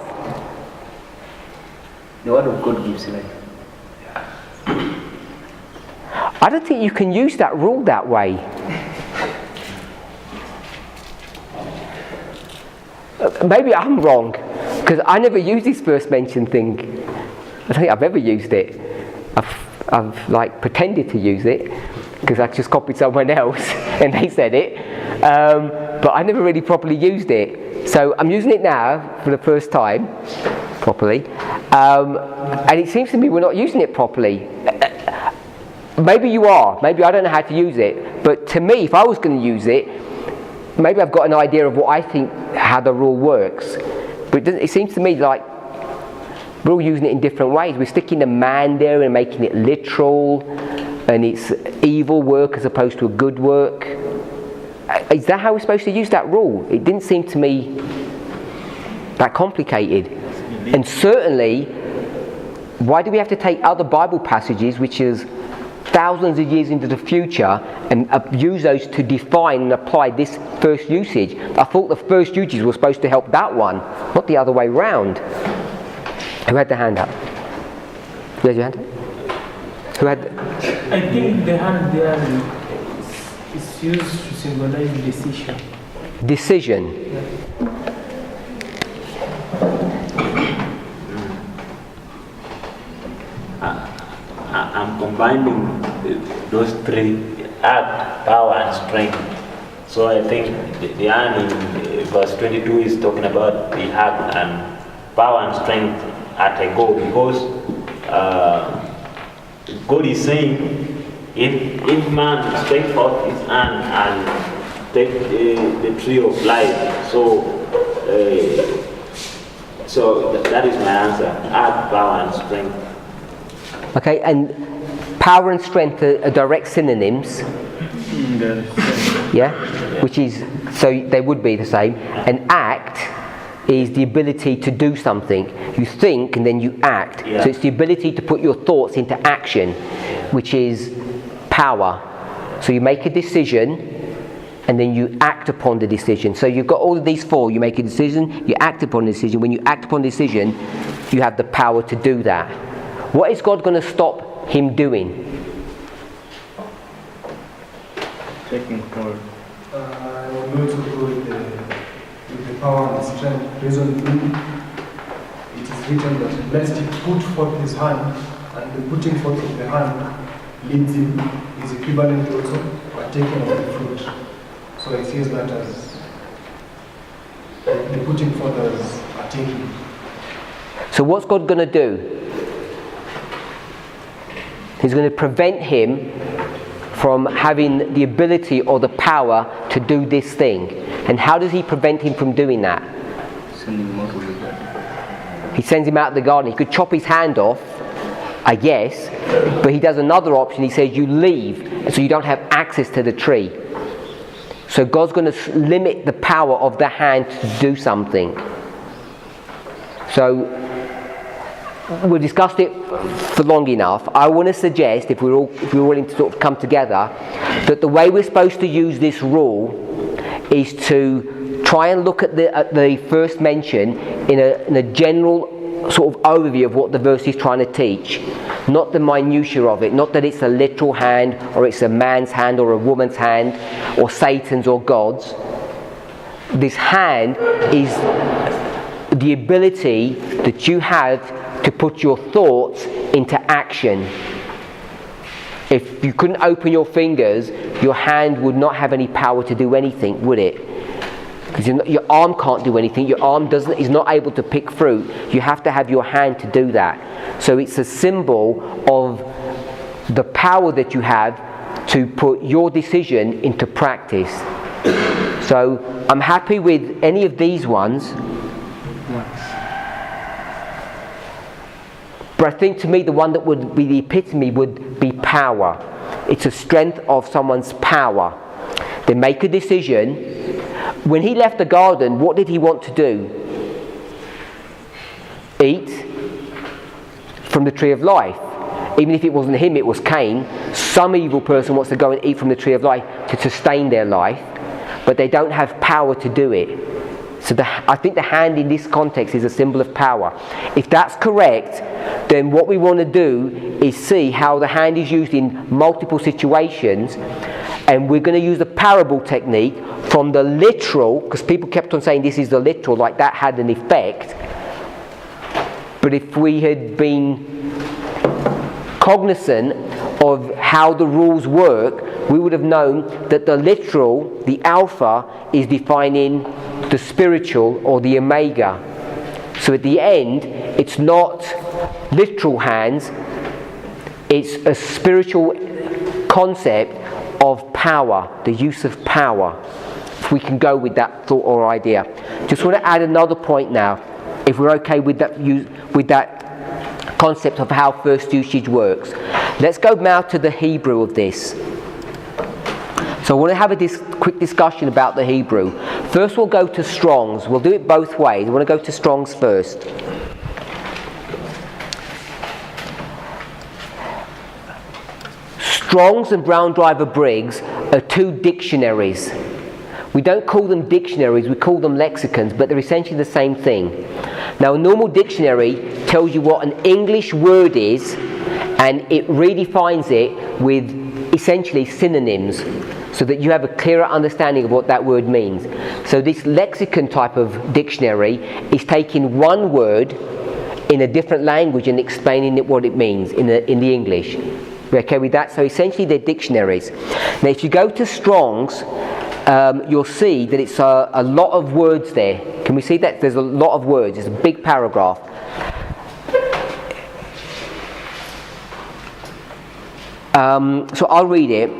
The word of God gives life. I don't think you can use that rule that way. Maybe I'm wrong, because I never use this first mention thing. I don't think I've ever used it. I've like pretended to use it, because I just copied someone else and they said it. But I never really properly used it. So I'm using it now for the first time, properly. And it seems to me we're not using it properly. Maybe you are. Maybe I don't know how to use it. But to me, if I was going to use it, maybe I've got an idea of what I think, how the rule works. But it seems to me like we're all using it in different ways. We're sticking the man there and making it literal, and it's evil work as opposed to a good work. Is that how we're supposed to use that rule? It didn't seem to me that complicated. And certainly, why do we have to take other Bible passages, which is thousands of years into the future, and use those to define and apply this first usage? I thought the first usage was supposed to help that one, not the other way round. Who had the hand up? Who had your hand up? Who had? I think the hand there is used to symbolize decision. Decision. Yeah. I'm combining those three: act, power, and strength. So I think the hand in verse 22 is talking about the act and power and strength at a go, because God is saying, if man stretch forth his hand and take the tree of life, so that is my answer: act, power, and strength. Okay, and power and strength are direct synonyms. Yeah? Which is, so they would be the same. And act is the ability to do something. You think and then you act. Yeah. So it's the ability to put your thoughts into action, which is power. So you make a decision and then you act upon the decision. So you've got all of these four. You make a decision, you act upon the decision. When you act upon the decision, you have the power to do that. What is God going to stop him doing? Taking hold. I will also go with the power and strength. Reason being, it is written that lest he put forth his hand, and the putting forth of the hand leads him, is equivalent also partaking of the fruit. So it says that as the putting forth as partaking. So what's God going to do? He's going to prevent him from having the ability or the power to do this thing. And how does he prevent him from doing that? Sending him out of the garden. He sends him out of the garden. He could chop his hand off, I guess, but he does another option. He says you leave, and so you don't have access to the tree. So God's going to limit the power of the hand to do something. So we've discussed it for long enough. I want to suggest, if we're willing to sort of come together, that the way we're supposed to use this rule is to try and look at the first mention in a general sort of overview of what the verse is trying to teach, not the minutiae of it, not that it's a literal hand or it's a man's hand or a woman's hand or Satan's or God's. This hand is the ability that you have to put your thoughts into action. If you couldn't open your fingers, your hand would not have any power to do anything, would it? Because your arm can't do anything. Your arm is not able to pick fruit. You have to have your hand to do that. So it's a symbol of the power that you have to put your decision into practice. So I'm happy with any of these ones. But I think to me the one that would be the epitome would be power. It's a strength of someone's power. They make a decision. When he left the garden, what did he want to do? Eat from the tree of life. Even if it wasn't him, it was Cain. Some evil person wants to go and eat from the tree of life to sustain their life, but they don't have power to do it. So I think the hand in this context is a symbol of power. If that's correct, then what we want to do is see how the hand is used in multiple situations, and we're going to use the parable technique from the literal, because people kept on saying this is the literal, like that had an effect. But if we had been cognizant of how the rules work, we would have known that the literal, the alpha, is defining the spiritual or the omega. So at the end, it's not literal hands, it's a spiritual concept of power, the use of power. If we can go with that thought or idea. Just want to add another point now, if we're okay with that concept of how first usage works. Let's go now to the Hebrew of this. So I want to have a quick discussion about the Hebrew. First we'll go to Strong's. We'll do it both ways. I want to go to Strong's first. Strong's and Brown Driver Briggs are two dictionaries. We don't call them dictionaries, we call them lexicons, but they're essentially the same thing. Now, a normal dictionary tells you what an English word is, and it redefines it with essentially synonyms, so that you have a clearer understanding of what that word means. So this lexicon type of dictionary is taking one word in a different language and explaining it what it means in the English. We're okay with that? So essentially they're dictionaries. Now if you go to Strong's, you'll see that it's a lot of words there. Can we see that? There's a lot of words. It's a big paragraph. So I'll read it.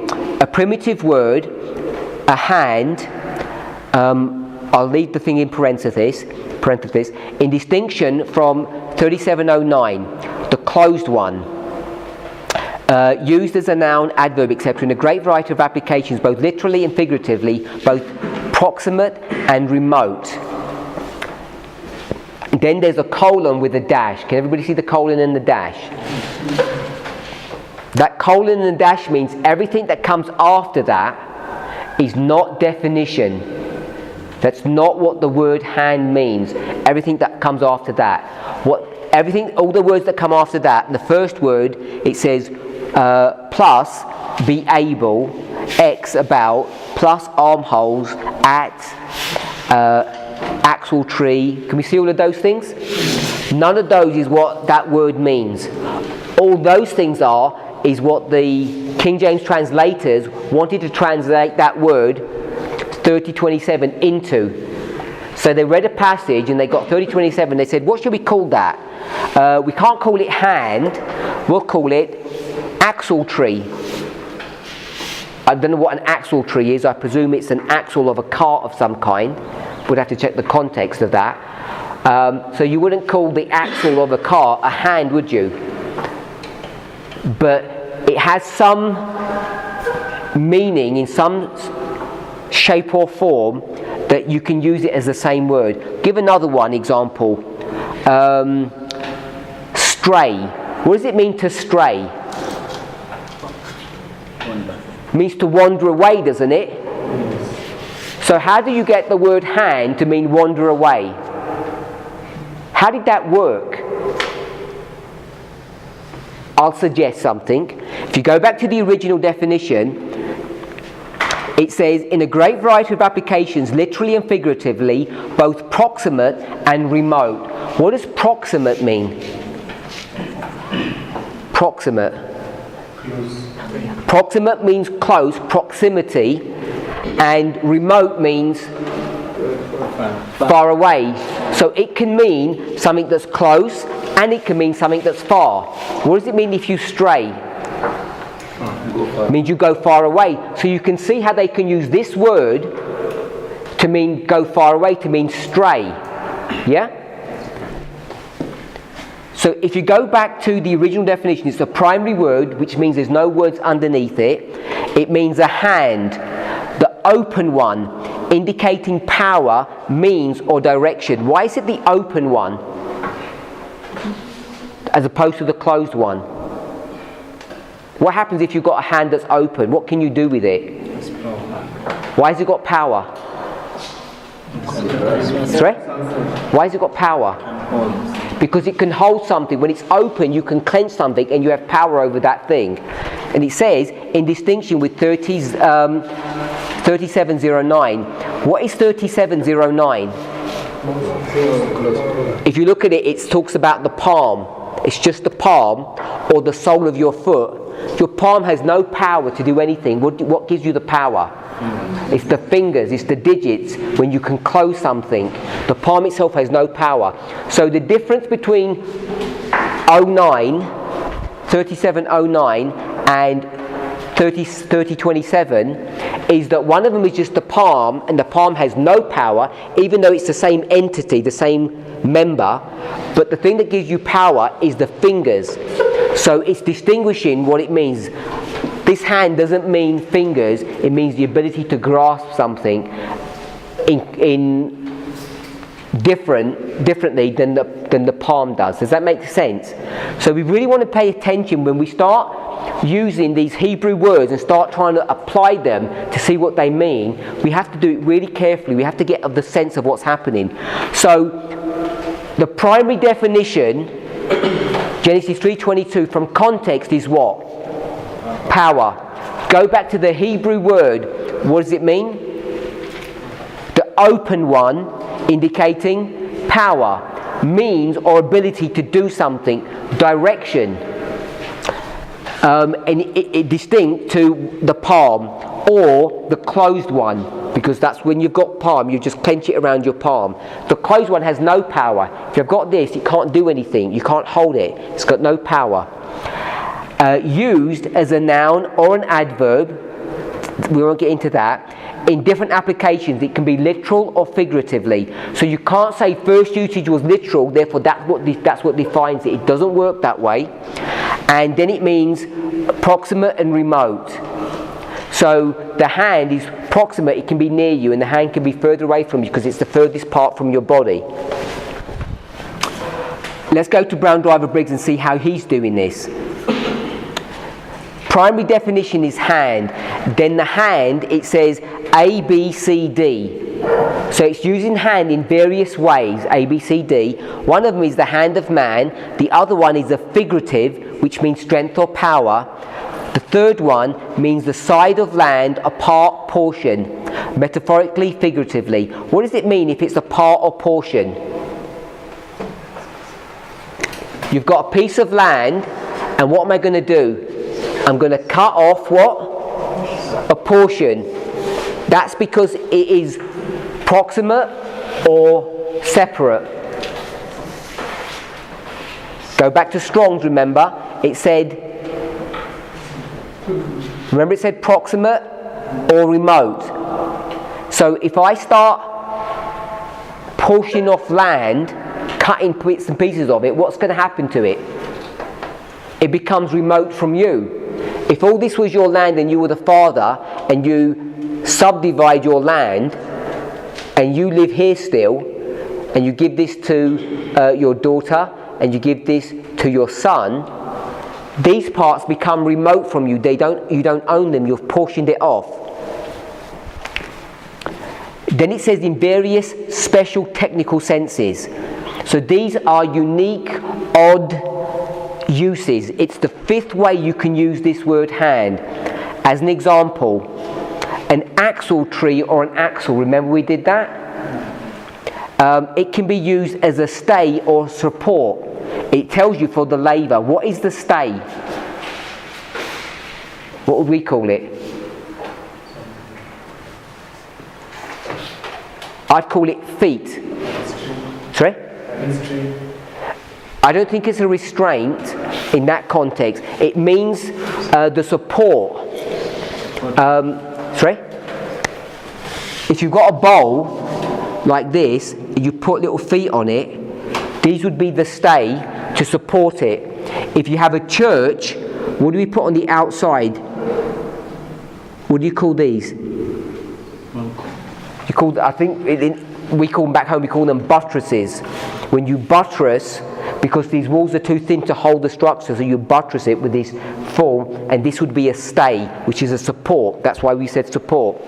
A primitive word, a hand, I'll leave the thing in parenthesis, in distinction from 3709, the closed one. Used as a noun, adverb, etc. in a great variety of applications, both literally and figuratively, both proximate and remote. Then there's a colon with a dash. Can everybody see the colon and the dash? That colon and the dash means everything that comes after that is not definition. That's not what the word hand means. Everything that comes after that. All the words that come after that, the first word, it says plus be able, X about, plus armholes, at, axle tree. Can we see all of those things? None of those is what that word means. All those things is what the King James translators wanted to translate that word 3027 into. So they read a passage and they got 3027. They said, what should we call that? We can't call it hand, we'll call it axle tree. I don't know what an axle tree is. I presume it's an axle of a cart of some kind. We'd have to check the context of that. So you wouldn't call the axle of a car a hand, would you? But it has some meaning in some shape or form that you can use it as the same word. Give another one example. Stray. What does it mean to stray? It means to wander away, doesn't it? So how do you get the word hand to mean wander away? How did that work? I'll suggest something. If you go back to the original definition, it says, in a great variety of applications, literally and figuratively, both proximate and remote. What does proximate mean? Proximate. Proximate means close, proximity, and remote means far away. So it can mean something that's close, and it can mean something that's far. What does it mean if you stray? It means you go far away. So you can see how they can use this word to mean go far away, to mean stray. Yeah? So if you go back to the original definition, it's a primary word, which means there's no words underneath it. It means a hand, the open one, indicating power, means, or direction. Why is it the open one as opposed to the closed one? What happens if you've got a hand that's open? What can you do with it? Why has it got power? Sorry? Why has it got power? Because it can hold something. When it's open, you can clench something and you have power over that thing. And it says, in distinction with 3709, what is 3709? If you look at it, it talks about the palm. It's just the palm or the sole of your foot. Your palm has no power to do anything. What gives you the power? It's the fingers, it's the digits when you can close something. The palm itself has no power. So the difference between 3709 and 3027 is that one of them is just the palm, and the palm has no power, even though it's the same entity, the same member. But the thing that gives you power is the fingers. So it's distinguishing what it means. This hand doesn't mean fingers, it means the ability to grasp something in differently than the palm does. Does that make sense? So we really want to pay attention when we start using these Hebrew words and start trying to apply them to see what they mean. We have to do it really carefully. We have to get the sense of what's happening. So the primary definition, Genesis 3:22, from context is what? Power. Go back to the Hebrew word. What does it mean? The open one, indicating power, means or ability to do something, direction, and it distinct to the palm or the closed one, because that's when you've got palm, you just clench it around your palm. The closed one has no power. If you've got this, it can't do anything. You can't hold it. It's got no power. Used as a noun or an adverb, we won't get into that. In different applications, it can be literal or figuratively. So you can't say first usage was literal, therefore that's what defines it. It doesn't work that way. And then it means proximate and remote. So the hand is proximate, it can be near you, and the hand can be further away from you because it's the furthest part from your body. Let's go to Brown Driver Briggs and see how he's doing this. Primary definition is hand. Then the hand, it says A, B, C, D. So it's using hand in various ways, A, B, C, D. One of them is the hand of man. The other one is a figurative, which means strength or power. The third one means the side of land, a part, portion, metaphorically, figuratively. What does it mean if it's a part or portion? You've got a piece of land, and what am I going to do? I'm going to cut off what? A portion. That's because it is proximate or separate. Go back to Strong's, remember? It said proximate or remote. So if I start portioning off land, cutting bits and pieces of it, what's going to happen to it? It becomes remote from you. If all this was your land and you were the father, and you subdivide your land, and you live here still, and you give this to your daughter, and you give this to your son, these parts become remote from you. You don't own them, you've portioned it off. Then it says in various special technical senses. So these are unique, odd uses. It's the fifth way you can use this word hand. As an example, an axle tree or an axle. Remember we did that? It can be used as a stay or support. It tells you for the laver. What is the stay? What would we call it? I'd call it feet. Sorry? I don't think it's a restraint in that context. It means the support. Sorry? If you've got a bowl like this, you put little feet on it, these would be the stay to support it. If you have a church, what do we put on the outside? What do you call these? You call, I think we call them back home, we call them buttresses. When you buttress, because these walls are too thin to hold the structure, so you buttress it with this form, and this would be a stay, which is a support. That's why we said support.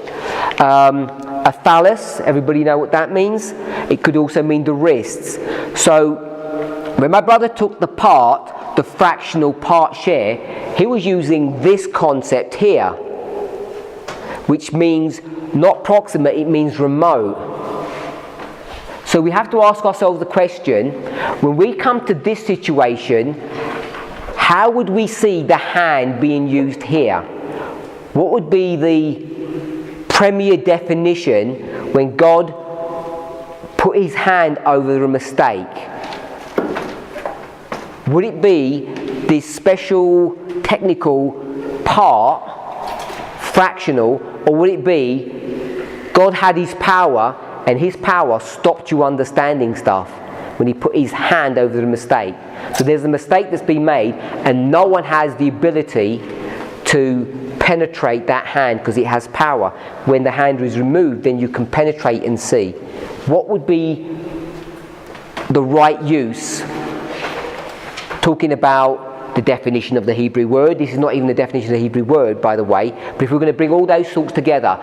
A phallus, everybody know what that means? It could also mean the wrists. So when my brother took the fractional part share, he was using this concept here, which means not proximate, it means remote. So we have to ask ourselves the question, when we come to this situation, how would we see the hand being used here? What would be the premier definition when God put his hand over a mistake? Would it be this special technical part, fractional, or would it be God had his power and his power stopped you understanding stuff when he put his hand over the mistake? So there's a mistake that's been made and no one has the ability to penetrate that hand because it has power. When the hand is removed, then you can penetrate and see. What would be the right use? Talking about the definition of the Hebrew word. This is not even the definition of the Hebrew word, by the way. But if we're going to bring all those thoughts together,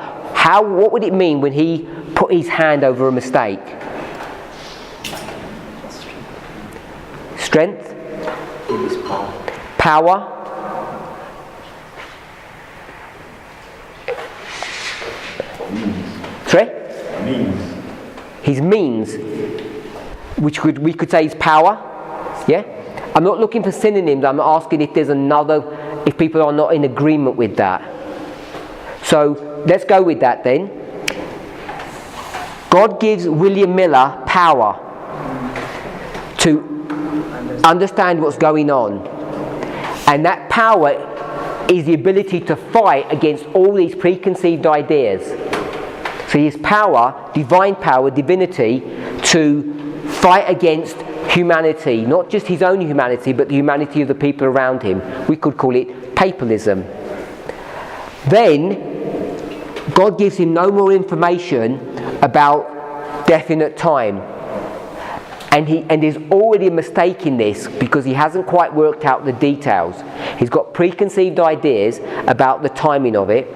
what would it mean when he put his hand over a mistake? Strength? Power? Sorry? Means. His means, which we could say is power. Yeah? I'm not looking for synonyms. I'm asking if people are not in agreement with that. So let's go with that then. God gives William Miller power to understand what's going on. And that power is the ability to fight against all these preconceived ideas. So his power, divine power, divinity, to fight against humanity, not just his own humanity, but the humanity of the people around him. We could call it papalism. Then, God gives him no more information about definite time. And there's already a mistake in this because he hasn't quite worked out the details. He's got preconceived ideas about the timing of it.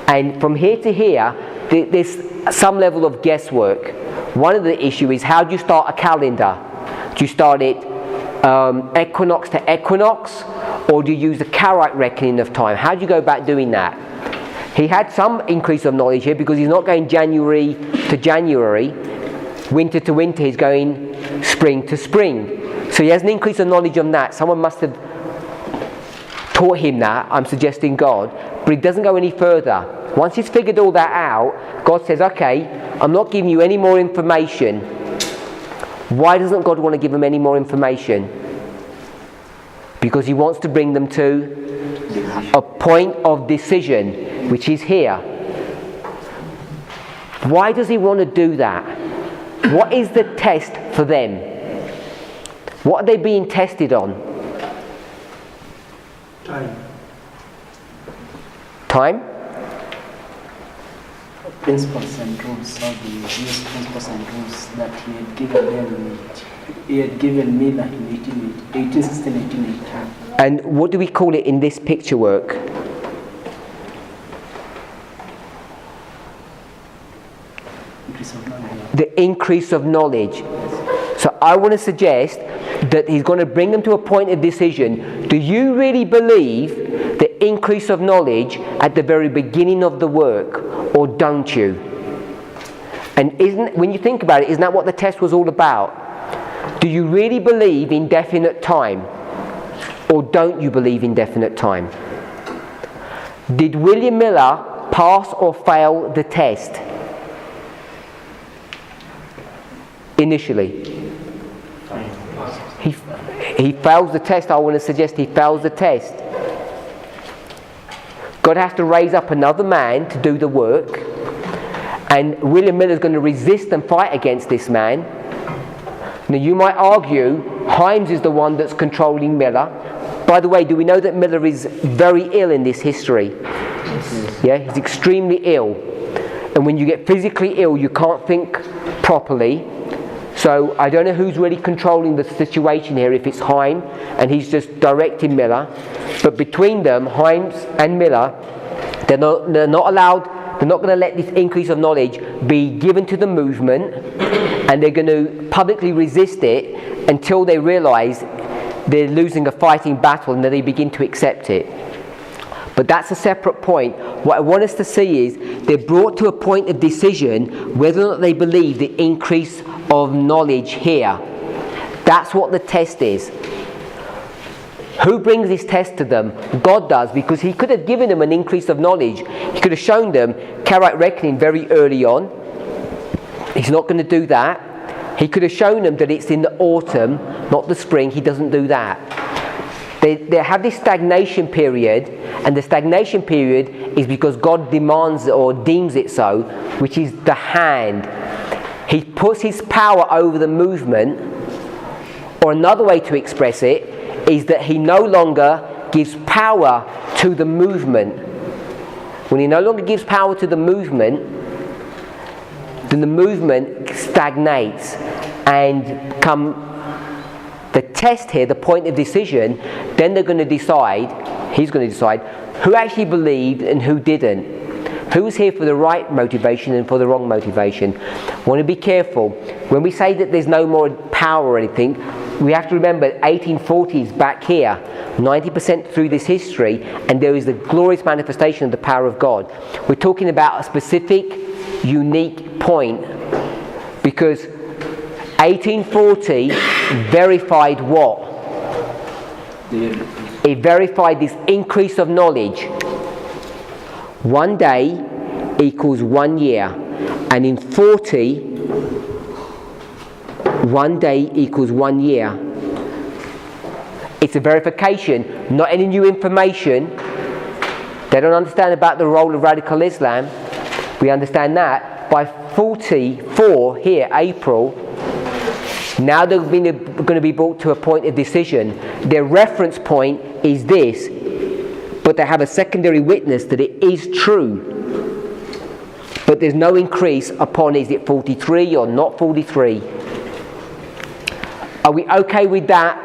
And from here to here, there's some level of guesswork. One of the issues is, how do you start a calendar? Do you start it equinox to equinox, or do you use the Karaite reckoning of time? How do you go about doing that? He had some increase of knowledge here because he's not going January to January, winter to winter, he's going spring to spring. So he has an increase of knowledge on that. Someone must have taught him that, I'm suggesting God, but he doesn't go any further. Once he's figured all that out, God says, okay, I'm not giving you any more information. Why doesn't God want to give them any more information? Because he wants to bring them to a point of decision, which is here. Why does he want to do that? What is the test for them? What are they being tested on? Time? Principles and rules, how they use principles and rules that he had given them. He had given me that in 1816, 1818. And what do we call it in this picture work? The increase of knowledge. So I want to suggest that he's going to bring them to a point of decision. Do you really believe the increase of knowledge at the very beginning of the work, or don't you? And when you think about it, isn't that what the test was all about? Do you really believe in definite time? Or don't you believe in definite time? Did William Miller pass or fail the test? Initially. He fails the test. I want to suggest he fails the test. God has to raise up another man to do the work. And William Miller is going to resist and fight against this man. Now you might argue Himes is the one that's controlling Miller. By the way, do we know that Miller is very ill in this history? Yeah, he's extremely ill. And when you get physically ill, you can't think properly. So I don't know who's really controlling the situation here, if it's Himes and he's just directing Miller. But between them, Himes and Miller, they're not allowed. They're not going to let this increase of knowledge be given to the movement, and they're going to publicly resist it until they realise they're losing a fighting battle and then they begin to accept it. But that's a separate point. What I want us to see is they're brought to a point of decision whether or not they believe the increase of knowledge here. That's what the test is. Who brings this test to them? God does, because he could have given them an increase of knowledge. He could have shown them Karaite reckoning very early on. He's not going to do that. He could have shown them that it's in the autumn, not the spring. He doesn't do that. They have this stagnation period, and the stagnation period is because God demands it or deems it so, which is the hand. He puts his power over the movement, or another way to express it is that he no longer gives power to the movement. When he no longer gives power to the movement, then the movement stagnates, and come the test here, the point of decision, then they're going to decide, he's going to decide, who actually believed and who didn't. Who was here for the right motivation and for the wrong motivation. I want to be careful. When we say that there's no more power or anything, we have to remember 1840s back here, 90% through this history, and there is the glorious manifestation of the power of God. We're talking about a specific, unique point, because 1840 verified what? It verified this increase of knowledge. One day equals 1 year, and in 40, 1 day equals 1 year. It's a verification, not any new information. They don't understand about the role of radical Islam. We understand that. By 44 here, April, now they're going to be brought to a point of decision. Their reference point is this, but they have a secondary witness that it is true. But there's no increase upon is it 43 or not 43. Are we okay with that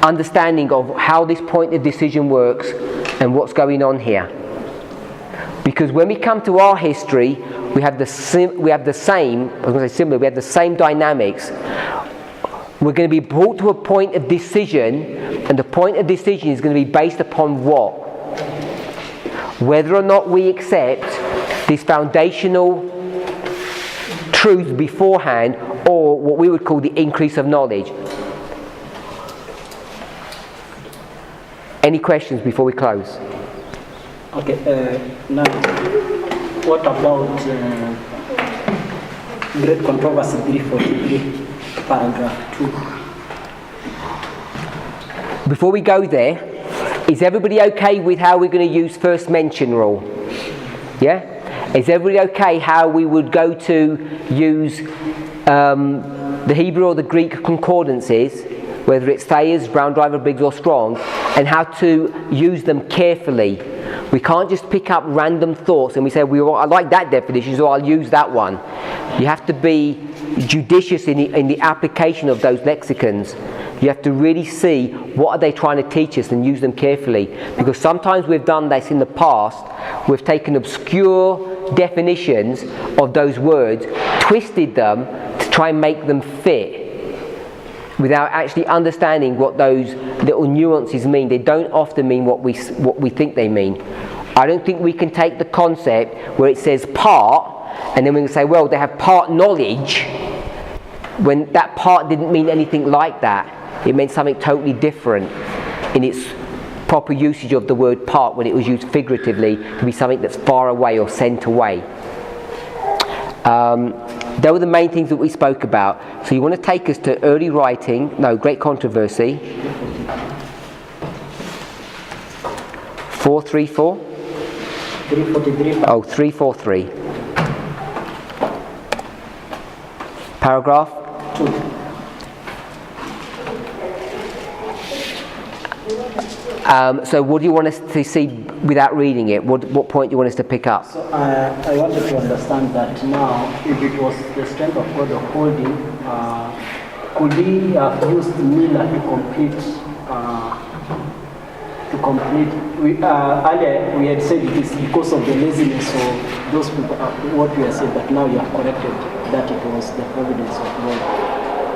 understanding of how this point of decision works and what's going on here? Because when we come to our history, we have the same dynamics. We're going to be brought to a point of decision, and the point of decision is going to be based upon what? Whether or not we accept these foundational truths beforehand, or what we would call the increase of knowledge. Any questions before we close? Okay, now what about Great Controversy 343, paragraph 2? Before we go there, is everybody okay with how we're going to use first mention rule? Yeah? Is everybody okay how we would go to use the Hebrew or the Greek concordances, whether it's Thayer's, Brown, Driver, Briggs or Strong, and how to use them carefully? We can't just pick up random thoughts and we say, I like that definition, so I'll use that one. You have to be judicious in the application of those lexicons. You have to really see what are they trying to teach us and use them carefully. Because sometimes we've done this in the past. We've taken obscure definitions of those words, twisted them to try and make them fit, without actually understanding what those little nuances mean. They don't often mean what we think they mean. I don't think we can take the concept where it says part and then we can say, well, they have part knowledge, when that part didn't mean anything like that. It meant something totally different in its proper usage of the word part, when it was used figuratively to be something that's far away or sent away. They were the main things that we spoke about. So you want to take us to early writing, great controversy. 434? 343. Oh, 343. Paragraph? 2. So what do you want us to see without reading it? What point do you want us to pick up? So I wanted to understand that now, if it was the strength of God upholding, could he have used Miller to complete? Earlier we had said it is because of the laziness of those people. What we have said, but now you have corrected that it was the providence of God.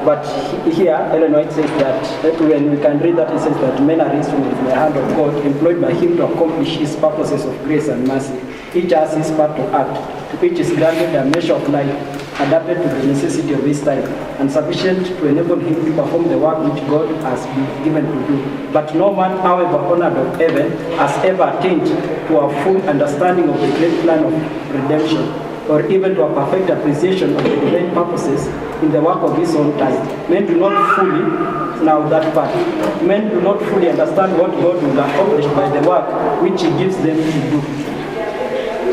But here, Ellen White says that when we can read that, it says that men are instruments in the hand of God, employed by Him to accomplish His purposes of grace and mercy. Each has his part to act. To each is granted a measure of life, adapted to the necessity of his time, and sufficient to enable him to perform the work which God has been given to do. But no man, however honored of heaven, has ever attained to a full understanding of the great plan of redemption, or even to a perfect appreciation of the divine purposes in the work of his own time. Men do not fully understand what God will accomplish by the work which He gives them to do.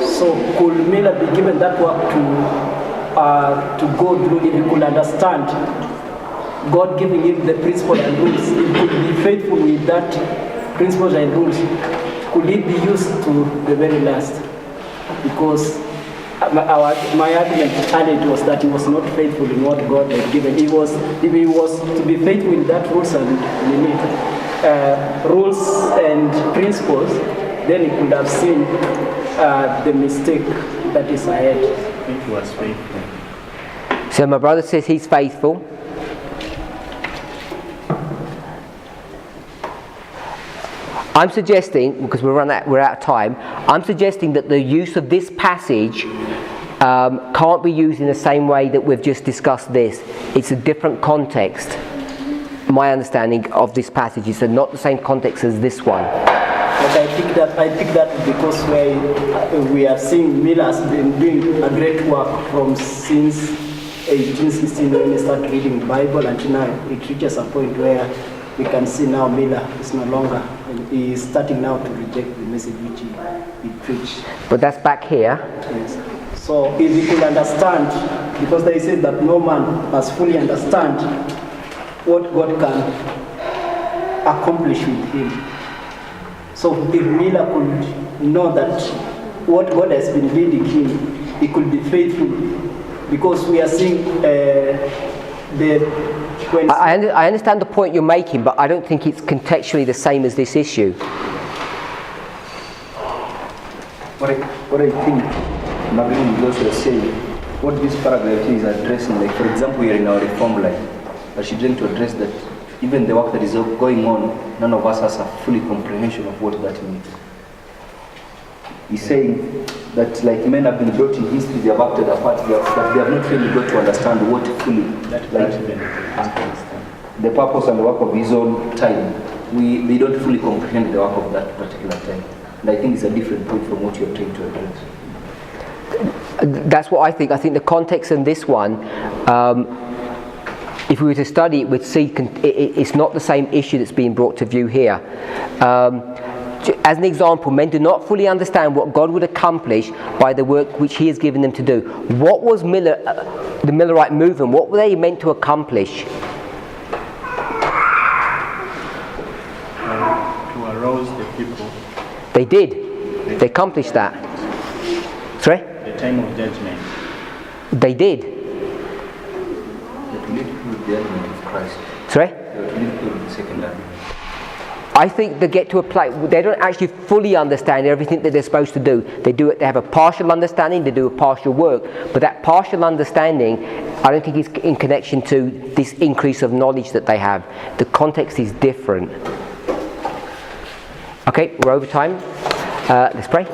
So could Miller be given that work to go through if he could understand God giving him the principles and rules? If he could be faithful with that principles and rules, could he be used to the very last? Because my argument earlier was that he was not faithful in what God had given. If he was to be faithful in that rules and principles, then he could have seen the mistake that is ahead. It was faithful. So my brother says he's faithful. I'm suggesting, because we're out of time, I'm suggesting that the use of this passage can't be used in the same way that we've just discussed this. It's a different context. My understanding of this passage is not the same context as this one. But I think that because we have seen Miller has been doing a great work since 1816 when he started reading the Bible, until now it reaches a point where we can see now Miller is no longer, and he is starting now to reject the message which he preached. But that's back here. Yes. So if he could understand, because they say that no man must fully understand what God can accomplish with him. So if Miller could know that what God has been leading him, he could be faithful, because we are seeing I understand the point you're making, but I don't think it's contextually the same as this issue. What I think, Magdalene is also saying, what this paragraph is addressing, like for example, we are in our reform life, I should try to address that even the work that is going on, none of us has a fully comprehension of what that means. He's saying that like men have been brought in history, they have acted a part, but they have not really got to understand what fully, the purpose and the work of his own time. They don't fully comprehend the work of that particular time. And I think it's a different point from what you're trying to address. That's what I think. I think the context in this one, if we were to study it, we'd see it's not the same issue that's being brought to view here. As an example, men do not fully understand what God would accomplish by the work which He has given them to do. What was the Millerite movement? What were they meant to accomplish? To arouse the people. They did. They accomplished that. Sorry? The time of judgment. They did. That we need to prove the argument of Christ. Sorry? That we need to prove the second argument. I think they get to a place they don't actually fully understand everything that they're supposed to do. They have a partial understanding, they do a partial work, but that partial understanding, I don't think is in connection to this increase of knowledge that they have. The context is different. Okay, we're over time. Let's pray.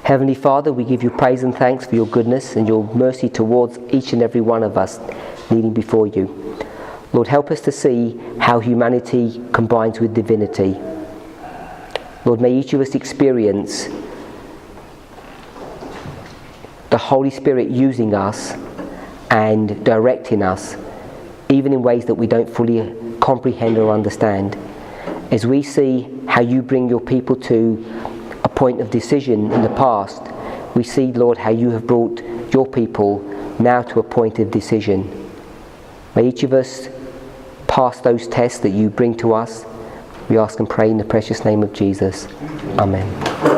Heavenly Father, we give you praise and thanks for your goodness and your mercy towards each and every one of us kneeling before you. Lord, help us to see how humanity combines with divinity. Lord, may each of us experience the Holy Spirit using us and directing us, even in ways that we don't fully comprehend or understand. As we see how you bring your people to a point of decision in the past, we see, Lord, how you have brought your people now to a point of decision. May each of us pass those tests that you bring to us. We ask and pray in the precious name of Jesus. Amen.